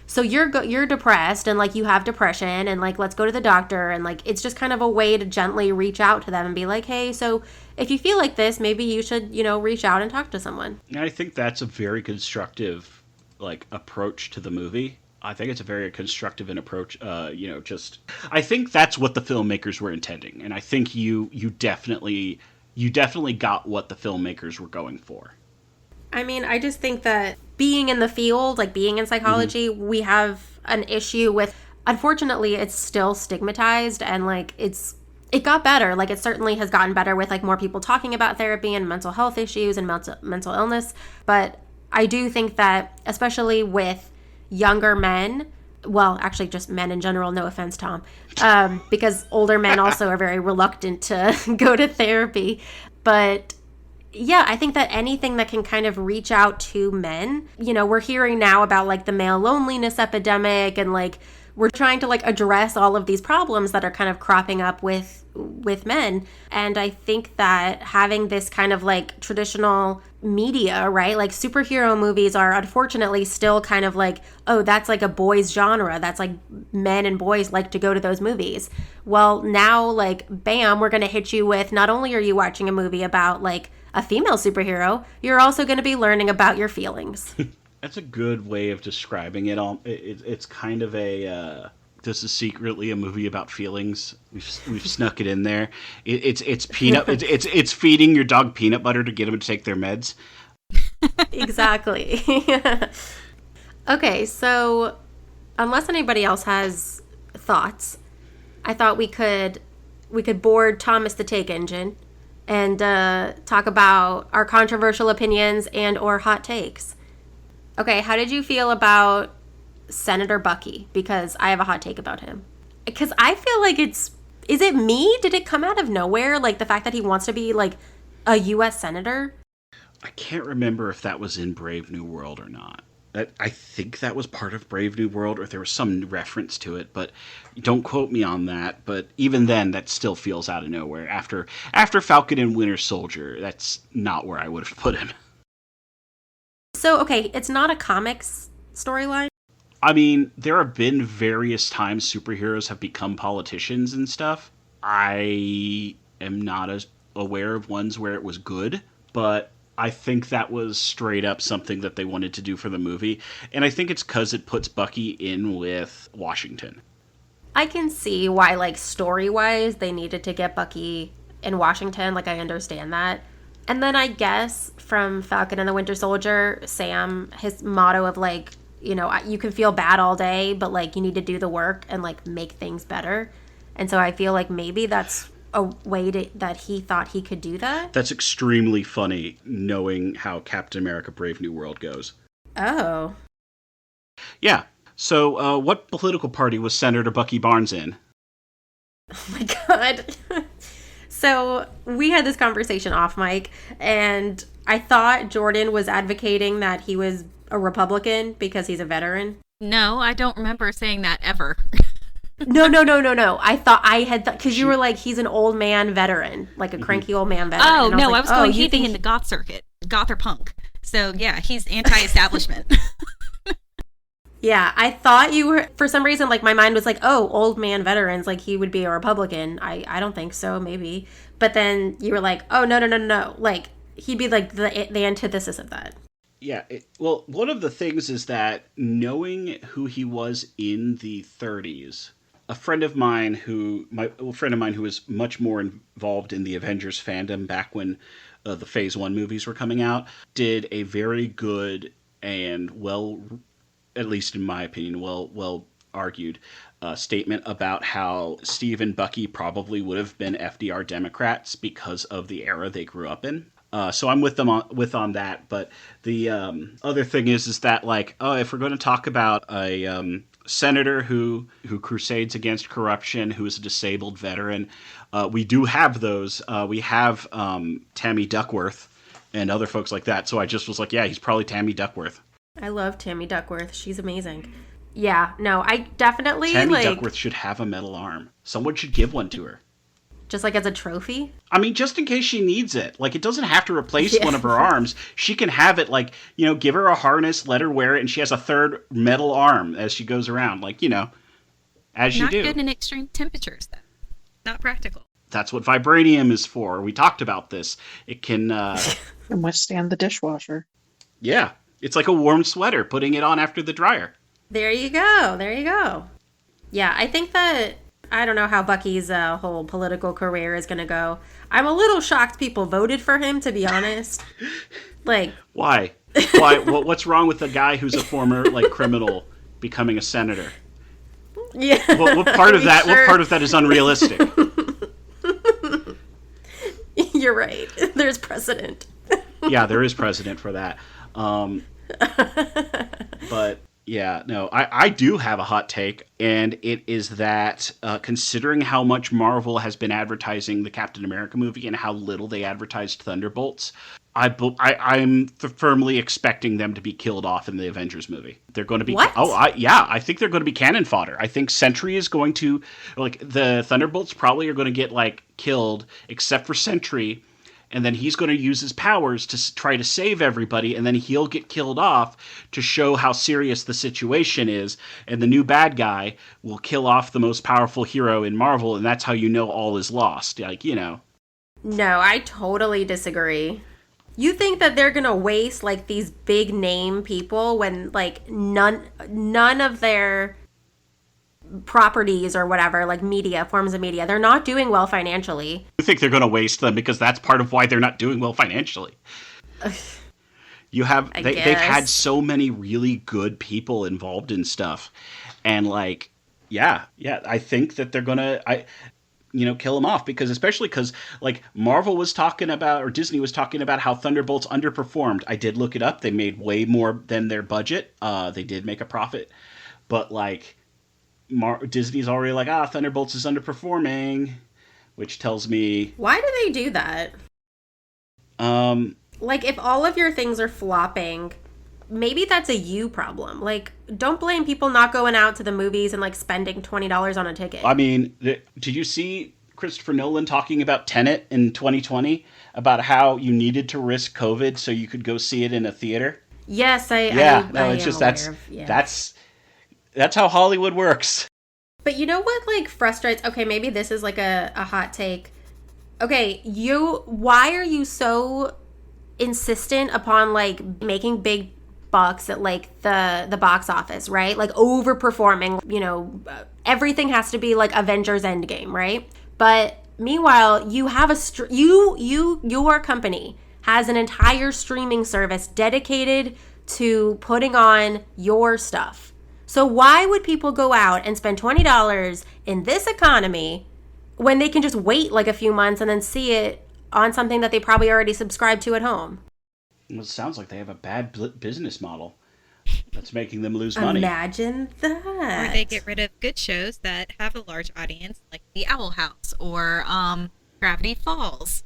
so you're depressed and like you have depression and like let's go to the doctor, and like it's just kind of a way to gently reach out to them and be like, hey, so if you feel like this, maybe you should, you know, reach out and talk to someone. I think that's a very constructive like approach to the movie. I think it's a very constructive and approach. You know, just I think that's what the filmmakers were intending, and I think you definitely got what the filmmakers were going for. I mean, I just think that being in the field, like being in psychology, we have an issue with, unfortunately, it's still stigmatized, and like it got better. Like it certainly has gotten better with like more people talking about therapy and mental health issues and mental illness. But I do think that, especially with younger men, well, actually just men in general, no offense, Tom, because older men also are very reluctant to go to therapy. But yeah, I think that anything that can kind of reach out to men, you know, we're hearing now about like the male loneliness epidemic, and like we're trying to like address all of these problems that are kind of cropping up with men. And I think that having this kind of like traditional media, right? Like superhero movies are unfortunately still kind of like, oh, that's like a boys genre. That's like men and boys like to go to those movies. Well, now like, bam, we're going to hit you with, not only are you watching a movie about like a female superhero, you're also going to be learning about your feelings. That's a good way of describing it. It's kind of a this is secretly a movie about feelings. We've snuck it in there. It's peanut. It's feeding your dog peanut butter to get them to take their meds. Exactly. Okay, so unless anybody else has thoughts, I thought we could board Thomas the Take Engine and talk about our controversial opinions and or hot takes. Okay, how did you feel about Senator Bucky? Because I have a hot take about him. Because I feel like is it me? Did it come out of nowhere? Like the fact that he wants to be like a U.S. senator? I can't remember if that was in Brave New World or not. I think that was part of Brave New World, or there was some reference to it, but don't quote me on that. But even then, that still feels out of nowhere. After Falcon and Winter Soldier, that's not where I would have put him. So, okay, it's not a comics storyline. I mean, there have been various times superheroes have become politicians and stuff. I am not as aware of ones where it was good, but I think that was straight up something that they wanted to do for the movie. And I think it's because it puts Bucky in with Washington. I can see why, like, story-wise, they needed to get Bucky in Washington. Like, I understand that. And then I guess from Falcon and the Winter Soldier, Sam, his motto of, like, you know, you can feel bad all day, but, like, you need to do the work and, like, make things better. And so I feel like maybe that's a way that he thought he could do that. That's extremely funny, knowing how Captain America Brave New World goes. Oh. Yeah. So, what political party was Senator Bucky Barnes in? Oh my God. So we had this conversation off mic, and I thought Jordan was advocating that he was a Republican because he's a veteran. No, I don't remember saying that ever. No. I thought I had because you were like, he's an old man veteran, like a cranky old man veteran. Oh, no, like, I was going heaving in the goth circuit, goth or punk. So, yeah, he's anti-establishment. Yeah, I thought you were, for some reason, like, my mind was like, oh, old man veterans, like, he would be a Republican. I don't think so, maybe. But then you were like, oh, no. Like, he'd be, like, the antithesis of that. Yeah, well, one of the things is that knowing who he was in the 30s, a friend of mine who was much more involved in the Avengers fandom back when the Phase 1 movies were coming out, did a very good and well, at least in my opinion, well argued statement about how Steve and Bucky probably would have been FDR Democrats because of the era they grew up in. So I'm with them on that. But the other thing is that, like, oh, if we're going to talk about a senator who crusades against corruption, who is a disabled veteran, we do have those. We have Tammy Duckworth and other folks like that. So I just was like, yeah, he's probably Tammy Duckworth. I love Tammy Duckworth. She's amazing. Yeah, no, I definitely, Tammy Duckworth should have a metal arm. Someone should give one to her. Just like as a trophy? I mean, just in case she needs it. Like, it doesn't have to replace one of her arms. She can have it, like, you know, give her a harness, let her wear it, and she has a third metal arm as she goes around. Like, you know, as you do. Not good in extreme temperatures, though. Not practical. That's what vibranium is for. We talked about this. It can... can withstand the dishwasher. Yeah. It's like a warm sweater, putting it on after the dryer. There you go. Yeah, I think that, I don't know how Bucky's whole political career is going to go. I'm a little shocked people voted for him, to be honest. Like... Why? What's wrong with a guy who's a former, like, criminal becoming a senator? Yeah. What part of that? Sure. What part of that is unrealistic? You're right. There's precedent. Yeah, there is precedent for that. But yeah, no, I do have a hot take, and it is that considering how much Marvel has been advertising the Captain America movie and how little they advertised Thunderbolts, I'm firmly expecting them to be killed off in the Avengers movie. They're going to be... What? I think they're going to be cannon fodder. I think Sentry is going to... Like, the Thunderbolts probably are going to get, like, killed, except for Sentry, and then he's going to use his powers to try to save everybody, and then he'll get killed off to show how serious the situation is, and the new bad guy will kill off the most powerful hero in Marvel, and that's how you know all is lost. Like, you know. No, I totally disagree. You think that they're going to waste, like, these big name people when, like, none of their properties or whatever, like forms of media, they're not doing well financially. I think they're going to waste them because that's part of why they're not doing well financially. They've had so many really good people involved in stuff, and like, yeah, I think that they're going to, kill them off especially because like Marvel was talking about, or Disney was talking about how Thunderbolts underperformed. I did look it up. They made way more than their budget. They did make a profit, but like, Disney's already like, Thunderbolts is underperforming, which tells me... Why do they do that? Like, if all of your things are flopping, maybe that's a you problem. Like, don't blame people not going out to the movies and, like, spending $20 on a ticket. I mean, did you see Christopher Nolan talking about Tenet in 2020? About how you needed to risk COVID so you could go see it in a theater? Yes, Yeah, I no, it's am just aware of, yeah. that's how Hollywood works. But you know what, like, frustrates, okay, maybe this is like a hot take. Okay, why are you so insistent upon like making big bucks at like the box office, right? Like overperforming, everything has to be like Avengers Endgame, right? But meanwhile, you have your company has an entire streaming service dedicated to putting on your stuff. So why would people go out and spend $20 in this economy when they can just wait like a few months and then see it on something that they probably already subscribed to at home? Well, it sounds like they have a bad business model that's making them lose money. Imagine Or they that. get rid of good shows that have a large audience, like The Owl House or Gravity Falls.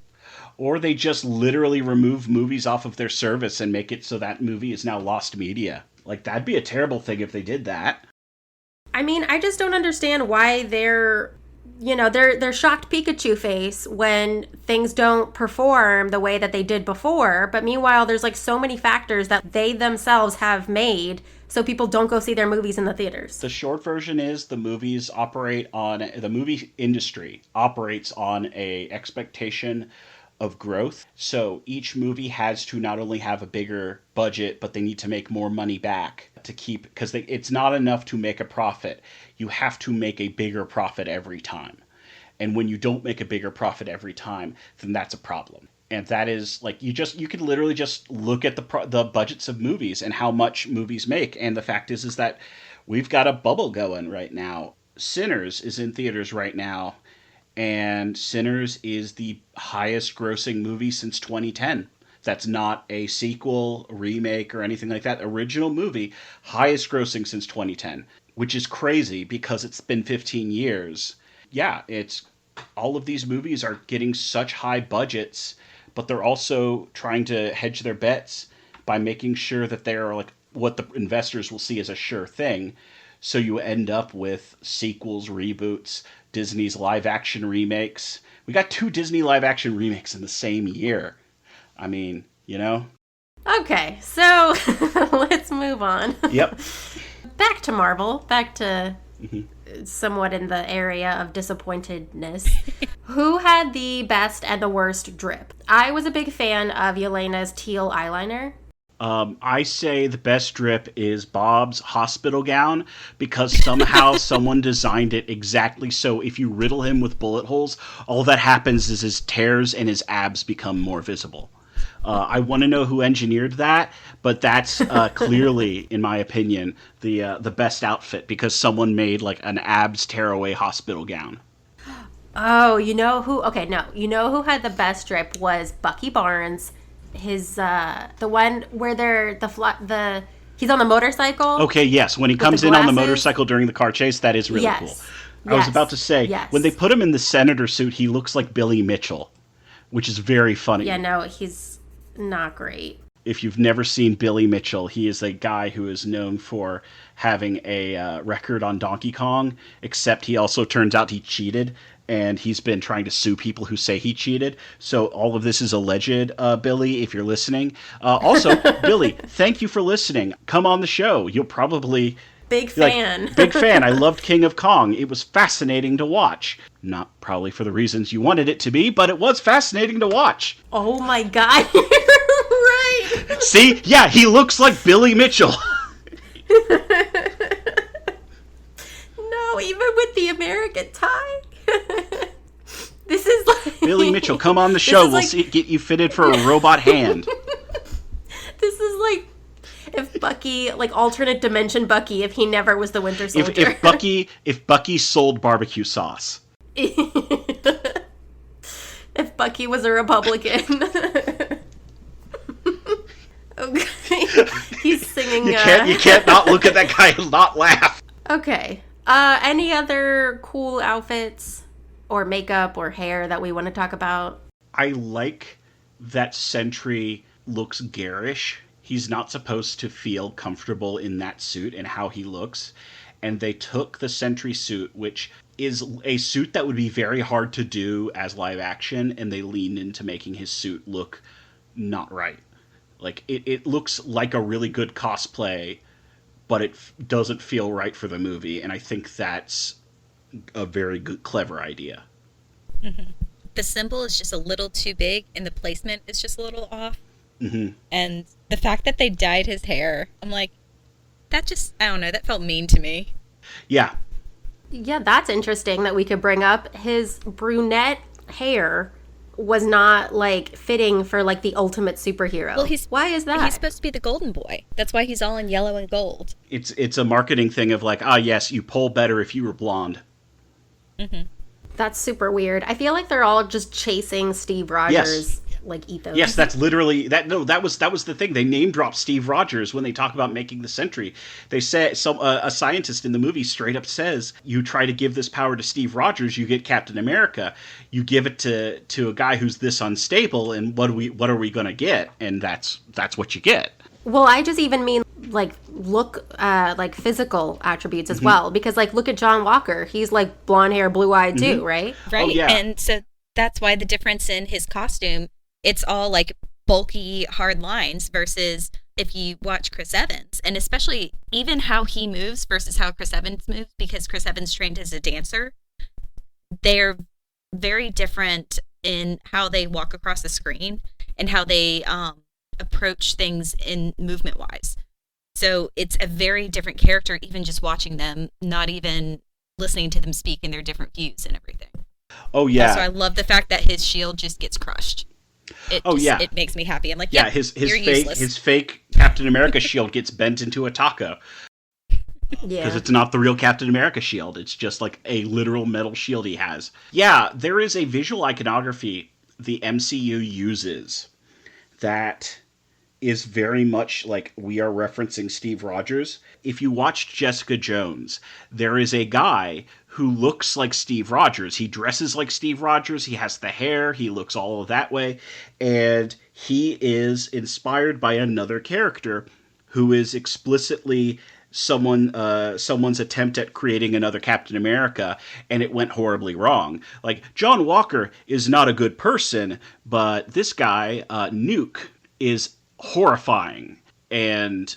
Or they just literally remove movies off of their service and make it so that movie is now lost media. Like, that'd be a terrible thing if they did that. I mean, I just don't understand why they're shocked Pikachu face when things don't perform the way that they did before. But meanwhile, there's like so many factors that they themselves have made so people don't go see their movies in the theaters. The short version is the movie industry operates on a expectation of growth. So each movie has to not only have a bigger budget, but they need to make more money back to keep, because it's not enough to make a profit. You have to make a bigger profit every time. And when you don't make a bigger profit every time, then that's a problem. And that is like you could literally just look at the budgets of movies and how much movies make. And the fact is that we've got a bubble going right now. Sinners is in theaters right now, and Sinners is the highest grossing movie since 2010. That's not a sequel, remake, or anything like that. Original movie, highest grossing since 2010, which is crazy because it's been 15 years. Yeah, it's all of these movies are getting such high budgets, but they're also trying to hedge their bets by making sure that they are like what the investors will see as a sure thing. So you end up with sequels, reboots, Disney's live action remakes. We got 2 Disney live action remakes in the same year. I mean, you know? Okay, so let's move on. Yep. Back to Marvel, back to somewhat in the area of disappointedness. Who had the best and the worst drip? I was a big fan of Yelena's teal eyeliner. I say the best drip is Bob's hospital gown because somehow someone designed it exactly so if you riddle him with bullet holes, all that happens is his tears and his abs become more visible. I want to know who engineered that, but that's clearly, in my opinion, the best outfit because someone made like an abs tearaway hospital gown. Oh, you know who? Okay, no. You know who had the best drip was Bucky Barnes. His the one where he's on the motorcycle. Okay, yes, when he comes the in on the glasses? motorcycle during the car chase, that is really cool. Yes. I was Yes. about to say, Yes. when they put him in the senator suit, he looks like Billy Mitchell, which is very funny. Yeah, no, he's not great. If you've never seen Billy Mitchell, he is a guy who is known for having a record on Donkey Kong, except he also turns out he cheated, and he's been trying to sue people who say he cheated. So all of this is alleged, Billy, if you're listening. Also, Billy, thank you for listening. Come on the show. You'll probably... Big fan. Big fan. I loved King of Kong. It was fascinating to watch. Not probably for the reasons you wanted it to be, but it was fascinating to watch. Oh my god, you're right. See? Yeah, he looks like Billy Mitchell. No, even with the American tie. This is like Billy Mitchell, come on the show. We'll get you fitted for a robot hand. This is like if Bucky, like alternate dimension Bucky, if he never was the Winter Soldier. If Bucky sold barbecue sauce. If Bucky was a Republican. Okay. He's singing. You can't not look at that guy and not laugh. Okay. Any other cool outfits or makeup or hair that we want to talk about? I like that Sentry looks garish. He's not supposed to feel comfortable in that suit and how he looks. And they took the Sentry suit, which is a suit that would be very hard to do as live action, and they leaned into making his suit look not right. Like it looks like a really good cosplay, but it doesn't feel right for the movie, and I think that's a very good, clever idea. The symbol is just a little too big, and the placement is just a little off. Hmm. And the fact that they dyed his hair, I'm like, that just, I don't know, that felt mean to me. Yeah, Yeah, that's interesting that we could bring up. His brunette hair was not like fitting for like the ultimate superhero. Well, why is that? He's supposed to be the golden boy. That's why he's all in yellow and gold. it's a marketing thing of like, ah, yes, you pull better if you were blonde. That's super weird. I feel like they're all just chasing Steve Rogers like ethos. Yes, that's literally that. No, that was the thing. They name dropped Steve Rogers when they talk about making the Sentry. They said a scientist in the movie straight up says, "You try to give this power to Steve Rogers, you get Captain America. You give it to a guy who's this unstable, and what are we gonna get? And that's what you get." Well, I just even mean like like physical attributes as well, because like look at John Walker. He's like blonde hair, blue eyed too, right? Right. Oh, yeah. And so that's why the difference in his costume, it's all like bulky, hard lines versus if you watch Chris Evans, and especially even how he moves versus how Chris Evans moves, because Chris Evans trained as a dancer. They're very different in how they walk across the screen and how they approach things in movement wise. So it's a very different character, even just watching them, not even listening to them speak and their different views and everything. Oh yeah. So I love the fact that his shield just gets crushed. It makes me happy. I'm like, Yeah, yep, his you're fake useless. his fake Captain America shield gets bent into a taco Yeah. because it's not the real Captain America shield. It's just like a literal metal shield he has. Yeah, there is a visual iconography the MCU uses that is very much like we are referencing Steve Rogers. If you watched Jessica Jones, there is a guy who looks like Steve Rogers. He dresses like Steve Rogers. He has the hair. He looks all of that way. And he is inspired by another character who is explicitly someone's attempt at creating another Captain America, and it went horribly wrong. Like, John Walker is not a good person, but this guy, Nuke, is horrifying. And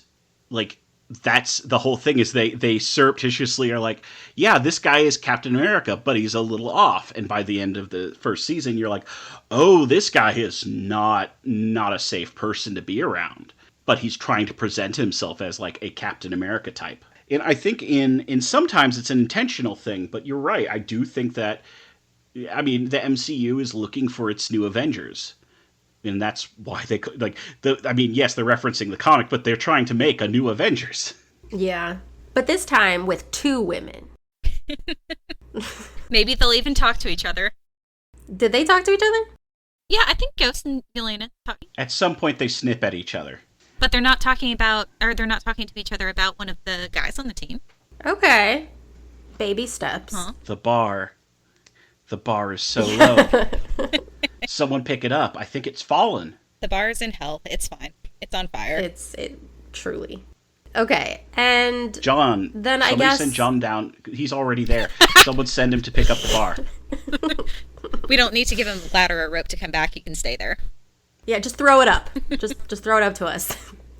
like, that's the whole thing, is they surreptitiously are like, yeah, this guy is Captain America, but he's a little off. And by the end of the first season, you're like, oh, this guy is not a safe person to be around. But he's trying to present himself as like a Captain America type. And I think in sometimes it's an intentional thing, but you're right. I do think that, I mean, the MCU is looking for its new Avengers. And that's why they like yes, they're referencing the comic, but they're trying to make a new Avengers. Yeah. But this time with two women. Maybe they'll even talk to each other. Did they talk to each other? Yeah, I think Ghost and Yelena talk. At some point, they snip at each other. But they're not talking to each other about one of the guys on the team. Okay. Baby steps. Huh? The bar is so low. Someone pick it up. I think it's fallen. The bar is in hell. It's fine. It's on fire. It truly. Okay, and John. Then I somebody guess send John down. He's already there. Someone send him to pick up the bar. We don't need to give him a ladder or rope to come back. He can stay there. Yeah, just throw it up. just throw it up to us.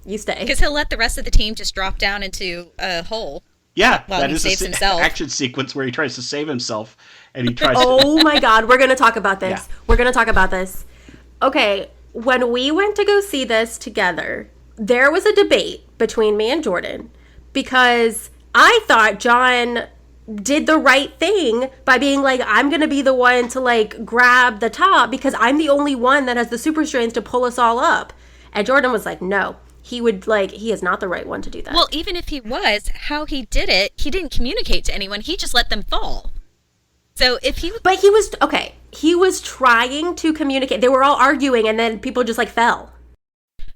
You stay. Because he'll let the rest of the team just drop down into a hole. Yeah, While that he is saves a himself. action sequence where he tries to save himself, and he tries. Oh my God, we're gonna talk about this. Yeah. We're gonna talk about this. Okay, when we went to go see this together, there was a debate between me and Jordan because I thought John did the right thing by being like, I'm gonna be the one to like grab the top because I'm the only one that has the super strength to pull us all up. And Jordan was like, no, he is not the right one to do that. Well, even if he was, how he did it, he didn't communicate to anyone. He just let them fall. So if he... But he was, okay, he was trying to communicate. They were all arguing and then people just like fell.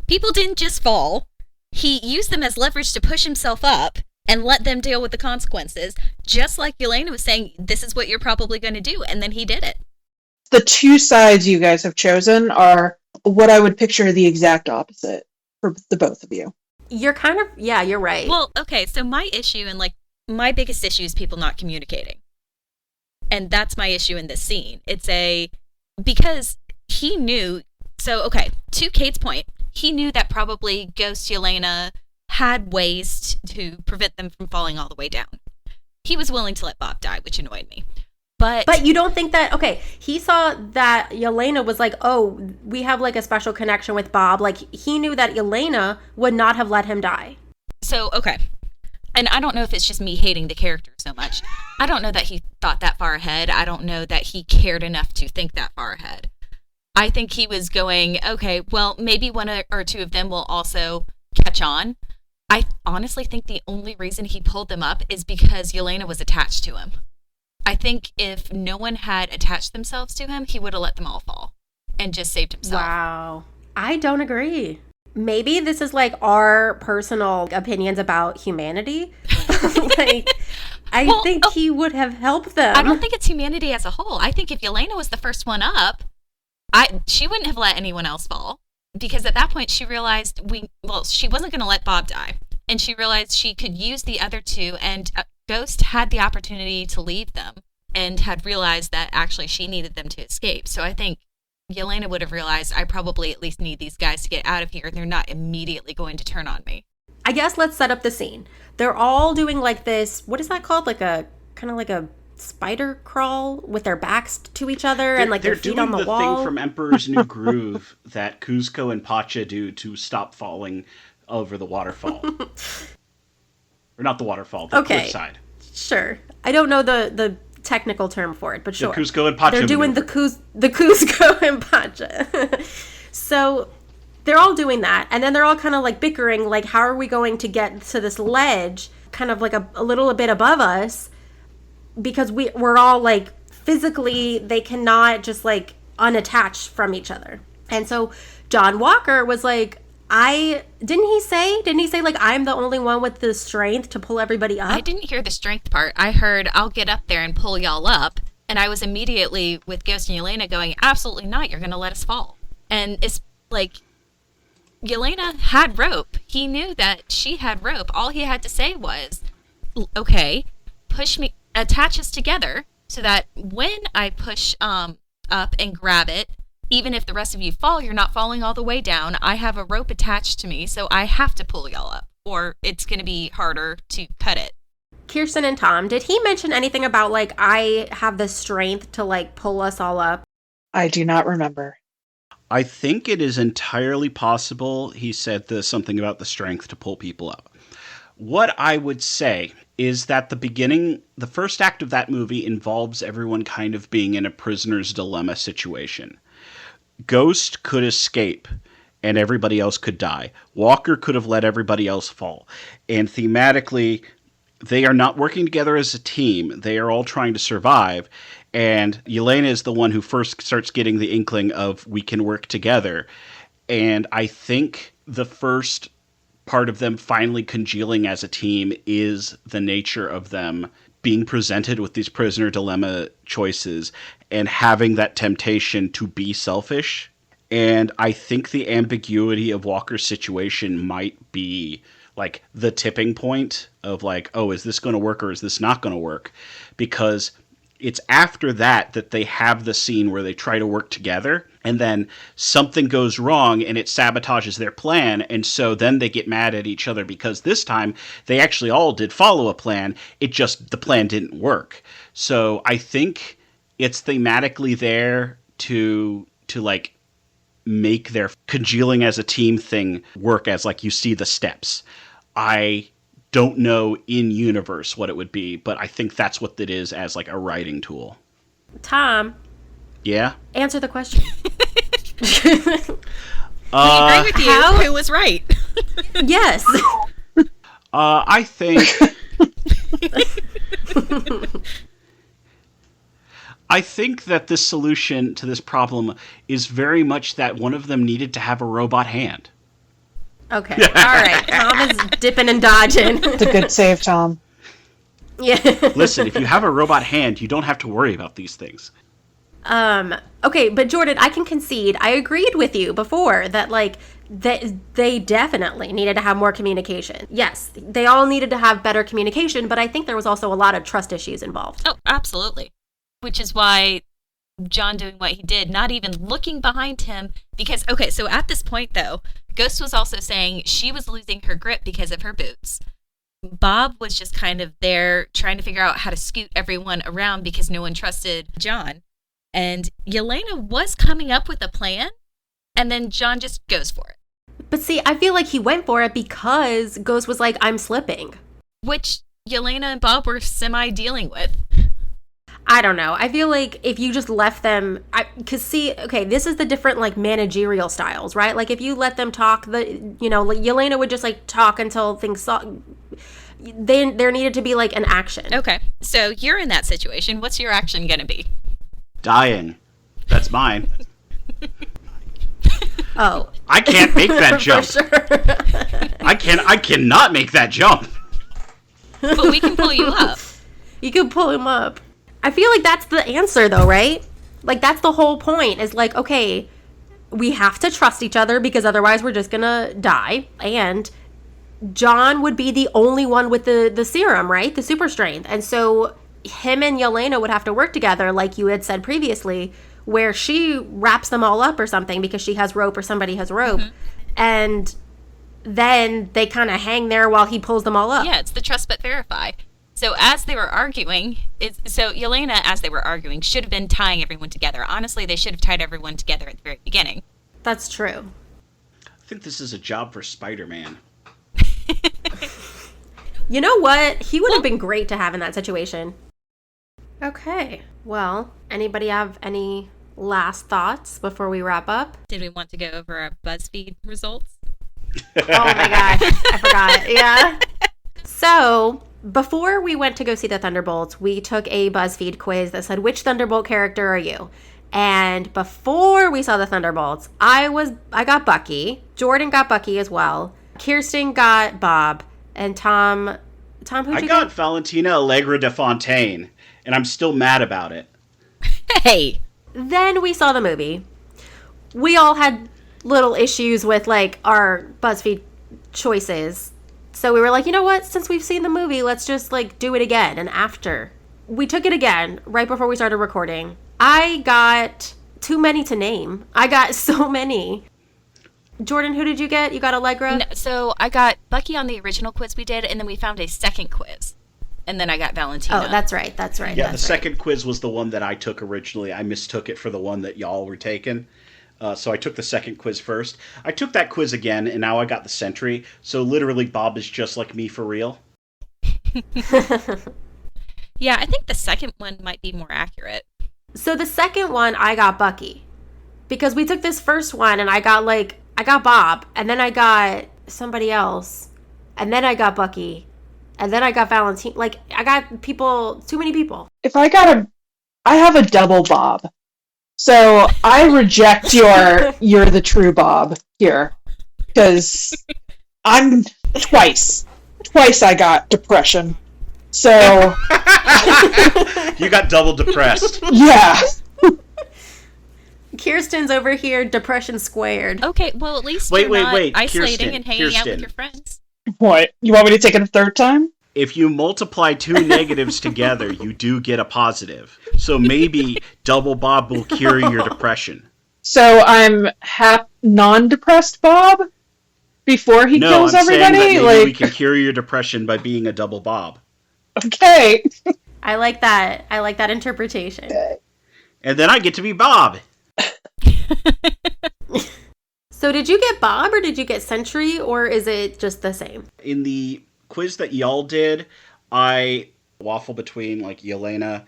People didn't just fall. He used them as leverage to push himself up and let them deal with the consequences. Just like Yelena was saying, this is what you're probably going to do. And then he did it. The two sides you guys have chosen are what I would picture the exact opposite for the both of you. You're kind of, yeah, you're right. Well, okay, so my issue and like my biggest issue is people not communicating. And that's my issue in this scene. Because he knew, so okay, to Kate's point, he knew that probably Ghost Yelena had ways to prevent them from falling all the way down. He was willing to let Bob die, which annoyed me. But you don't think that, okay, he saw that Yelena was like, oh, we have like a special connection with Bob. Like, he knew that Yelena would not have let him die. So, okay. And I don't know if it's just me hating the character so much. I don't know that he thought that far ahead. I don't know that he cared enough to think that far ahead. I think he was going, okay, well, maybe one or two of them will also catch on. I honestly think the only reason he pulled them up is because Yelena was attached to him. I think if no one had attached themselves to him, he would have let them all fall and just saved himself. Wow. I don't agree. Maybe this is like our personal opinions about humanity. Like, I think he would have helped them. I don't think it's humanity as a whole. I think if Yelena was the first one up, she wouldn't have let anyone else fall. Because at that point, she realized she wasn't going to let Bob die. And she realized she could use the other two, and Ghost had the opportunity to leave them and had realized that actually she needed them to escape. So I think Yelena would have realized I probably at least need these guys to get out of here. They're not immediately going to turn on me. I guess let's set up the scene. They're all doing like this, what is that called? Like a kind of like a spider crawl with their backs to each other and like their feet on the wall. They're doing the thing from Emperor's New Groove that Kuzco and Pacha do to stop falling over the waterfall. Or not the waterfall, the cliffside. Sure. I don't know the technical term for it, but sure. The Kuzco and Pacha They're doing maneuver. the Kuzco and Pacha. So they're all doing that, and then they're all kind of like bickering, like, how are we going to get to this ledge kind of like a little bit above us, because we're all like physically, they cannot just like unattach from each other. And so John Walker was like, didn't he say like, I'm the only one with the strength to pull everybody up? I didn't hear the strength part. I heard, I'll get up there and pull y'all up. And I was immediately with Ghost and Yelena going, absolutely not. You're going to let us fall. And it's like, Yelena had rope. He knew that she had rope. All he had to say was, okay, push me, attach us together so that when I push up and grab it, even if the rest of you fall, you're not falling all the way down. I have a rope attached to me, so I have to pull y'all up, or it's going to be harder to cut it. Kirsten and Tom, did he mention anything about, like, I have the strength to, like, pull us all up? I do not remember. I think it is entirely possible he said something about the strength to pull people up. What I would say is that the first act of that movie involves everyone kind of being in a prisoner's dilemma situation. Ghost could escape and everybody else could die. Walker could have let everybody else fall. And thematically, they are not working together as a team. They are all trying to survive. And Yelena is the one who first starts getting the inkling of we can work together. And I think the first part of them finally congealing as a team is the nature of them being presented with these prisoner dilemma choices and having that temptation to be selfish. And I think the ambiguity of Walker's situation might be like the tipping point of like, oh, is this going to work or is this not going to work? Because it's after that they have the scene where they try to work together and then something goes wrong and it sabotages their plan. And so then they get mad at each other because this time they actually all did follow a plan. The plan didn't work. So I think it's thematically there to like make their congealing as a team thing work as like you see the steps. I don't know in universe what it would be, but I think that's what it is as like a writing tool. Tom. Yeah? Answer the question. I agree with you. Who was right? Yes. I think... I think that this solution to this problem is very much that one of them needed to have a robot hand. Okay. All right. Tom is dipping and dodging. It's a good save, Tom. Yeah. Listen, if you have a robot hand, you don't have to worry about these things. Okay, but Jordan, I can concede. I agreed with you before that, like, they definitely needed to have more communication. Yes, they all needed to have better communication, but I think there was also a lot of trust issues involved. Oh, absolutely. Which is why John doing what he did, not even looking behind him. Because, okay, so at this point, though, Ghost was also saying she was losing her grip because of her boots. Bob was just kind of there trying to figure out how to scoot everyone around because no one trusted John. And Yelena was coming up with a plan, and then John just goes for it. But see, I feel like he went for it because Ghost was like, I'm slipping. Which Yelena and Bob were semi-dealing with. I don't know. I feel like if you just left them, because see, okay, this is the different like managerial styles, right? Like if you let them talk, like Yelena would just like talk until things there needed to be like an action. Okay, so you're in that situation. What's your action gonna be? Dying. That's mine. Oh, I can't make that jump. For sure. I cannot make that jump. But we can pull you up. You can pull him up. I feel like that's the answer though, right? Like that's the whole point is like, okay, we have to trust each other because otherwise we're just gonna die. And John would be the only one with the serum, right? The super strength. And so him and Yelena would have to work together like you had said previously, where she wraps them all up or something because she has rope or somebody has rope. Mm-hmm. And then they kind of hang there while he pulls them all up. Yeah, it's the trust but verify. So as they were arguing, Yelena, as they were arguing, should have been tying everyone together. Honestly, they should have tied everyone together at the very beginning. That's true. I think this is a job for Spider-Man. You know what? He would have been great to have in that situation. Okay. Well, anybody have any last thoughts before we wrap up? Did we want to go over our BuzzFeed results? Oh my gosh. I forgot. Yeah. So, before we went to go see the Thunderbolts, we took a BuzzFeed quiz that said, which Thunderbolt character are you? And before we saw the Thunderbolts, I got Bucky. Jordan got Bucky as well. Kirsten got Bob. And Tom, who'd you I got Valentina Allegra de Fontaine, and I'm still mad about it. Hey! Then we saw the movie. We all had little issues with, like, our BuzzFeed choices. So we were like, you know what? Since we've seen the movie, let's just, like, do it again. And after. We took it again, right before we started recording. I got too many to name. I got so many. Jordan, who did you get? You got Allegra? No, so I got Bucky on the original quiz we did, and then we found a second quiz. And then I got Valentina. Oh, that's right. Yeah, the second quiz was the one that I took originally. I mistook it for the one that y'all were taking. So I took the second quiz first. I took that quiz again, and now I got the Sentry. So literally, Bob is just like me for real. Yeah, I think the second one might be more accurate. So the second one, I got Bucky. Because we took this first one, and I got Bob, and then I got somebody else, and then I got Bucky, and then I got Valentine. Like, I got too many people. I have a double Bob. So I reject you're the true Bob here. Because I'm twice I got depression. So. You got double depressed. Yeah. Kirsten's over here, depression squared. Okay, well, at least you're not isolating Kirsten, and hanging out with your friends. What? You want me to take it a third time? If you multiply two negatives together, you do get a positive. So maybe double Bob will cure your depression. So I'm non-depressed Bob before he kills everybody? Saying that maybe we can cure your depression by being a double Bob. Okay. I like that. I like that interpretation. Okay. And then I get to be Bob. So did you get Bob or did you get Sentry, or is it just the same? In the quiz that y'all did, I waffle between like Yelena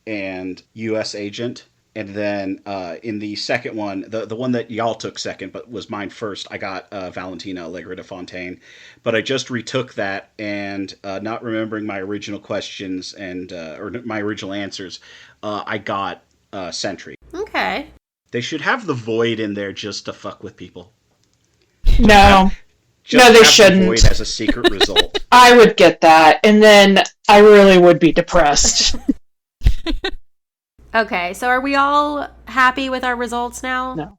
and U.S. Agent. And then in the second one, the one that y'all took second, but was mine first, I got Valentina Allegra de Fontaine. But I just retook that, and not remembering my original questions or my original answers, I got Sentry. Okay. They should have the Void in there just to fuck with people. No. Just no, they have shouldn't. The Void as a secret result. I would get that, and then I really would be depressed. Okay, so are we all happy with our results now? No.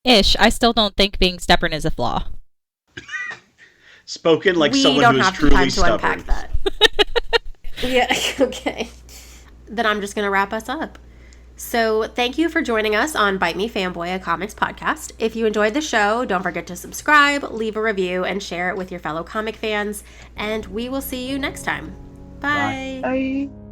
Ish. I still don't think being stubborn is a flaw. Spoken like we someone don't who is have truly time to stubborn. unpack that. Yeah, okay. Then I'm just going to wrap us up. So thank you for joining us on Bite Me Fanboy, a comics podcast. If you enjoyed the show, don't forget to subscribe, leave a review, and share it with your fellow comic fans. And we will see you next time. Bye. Bye.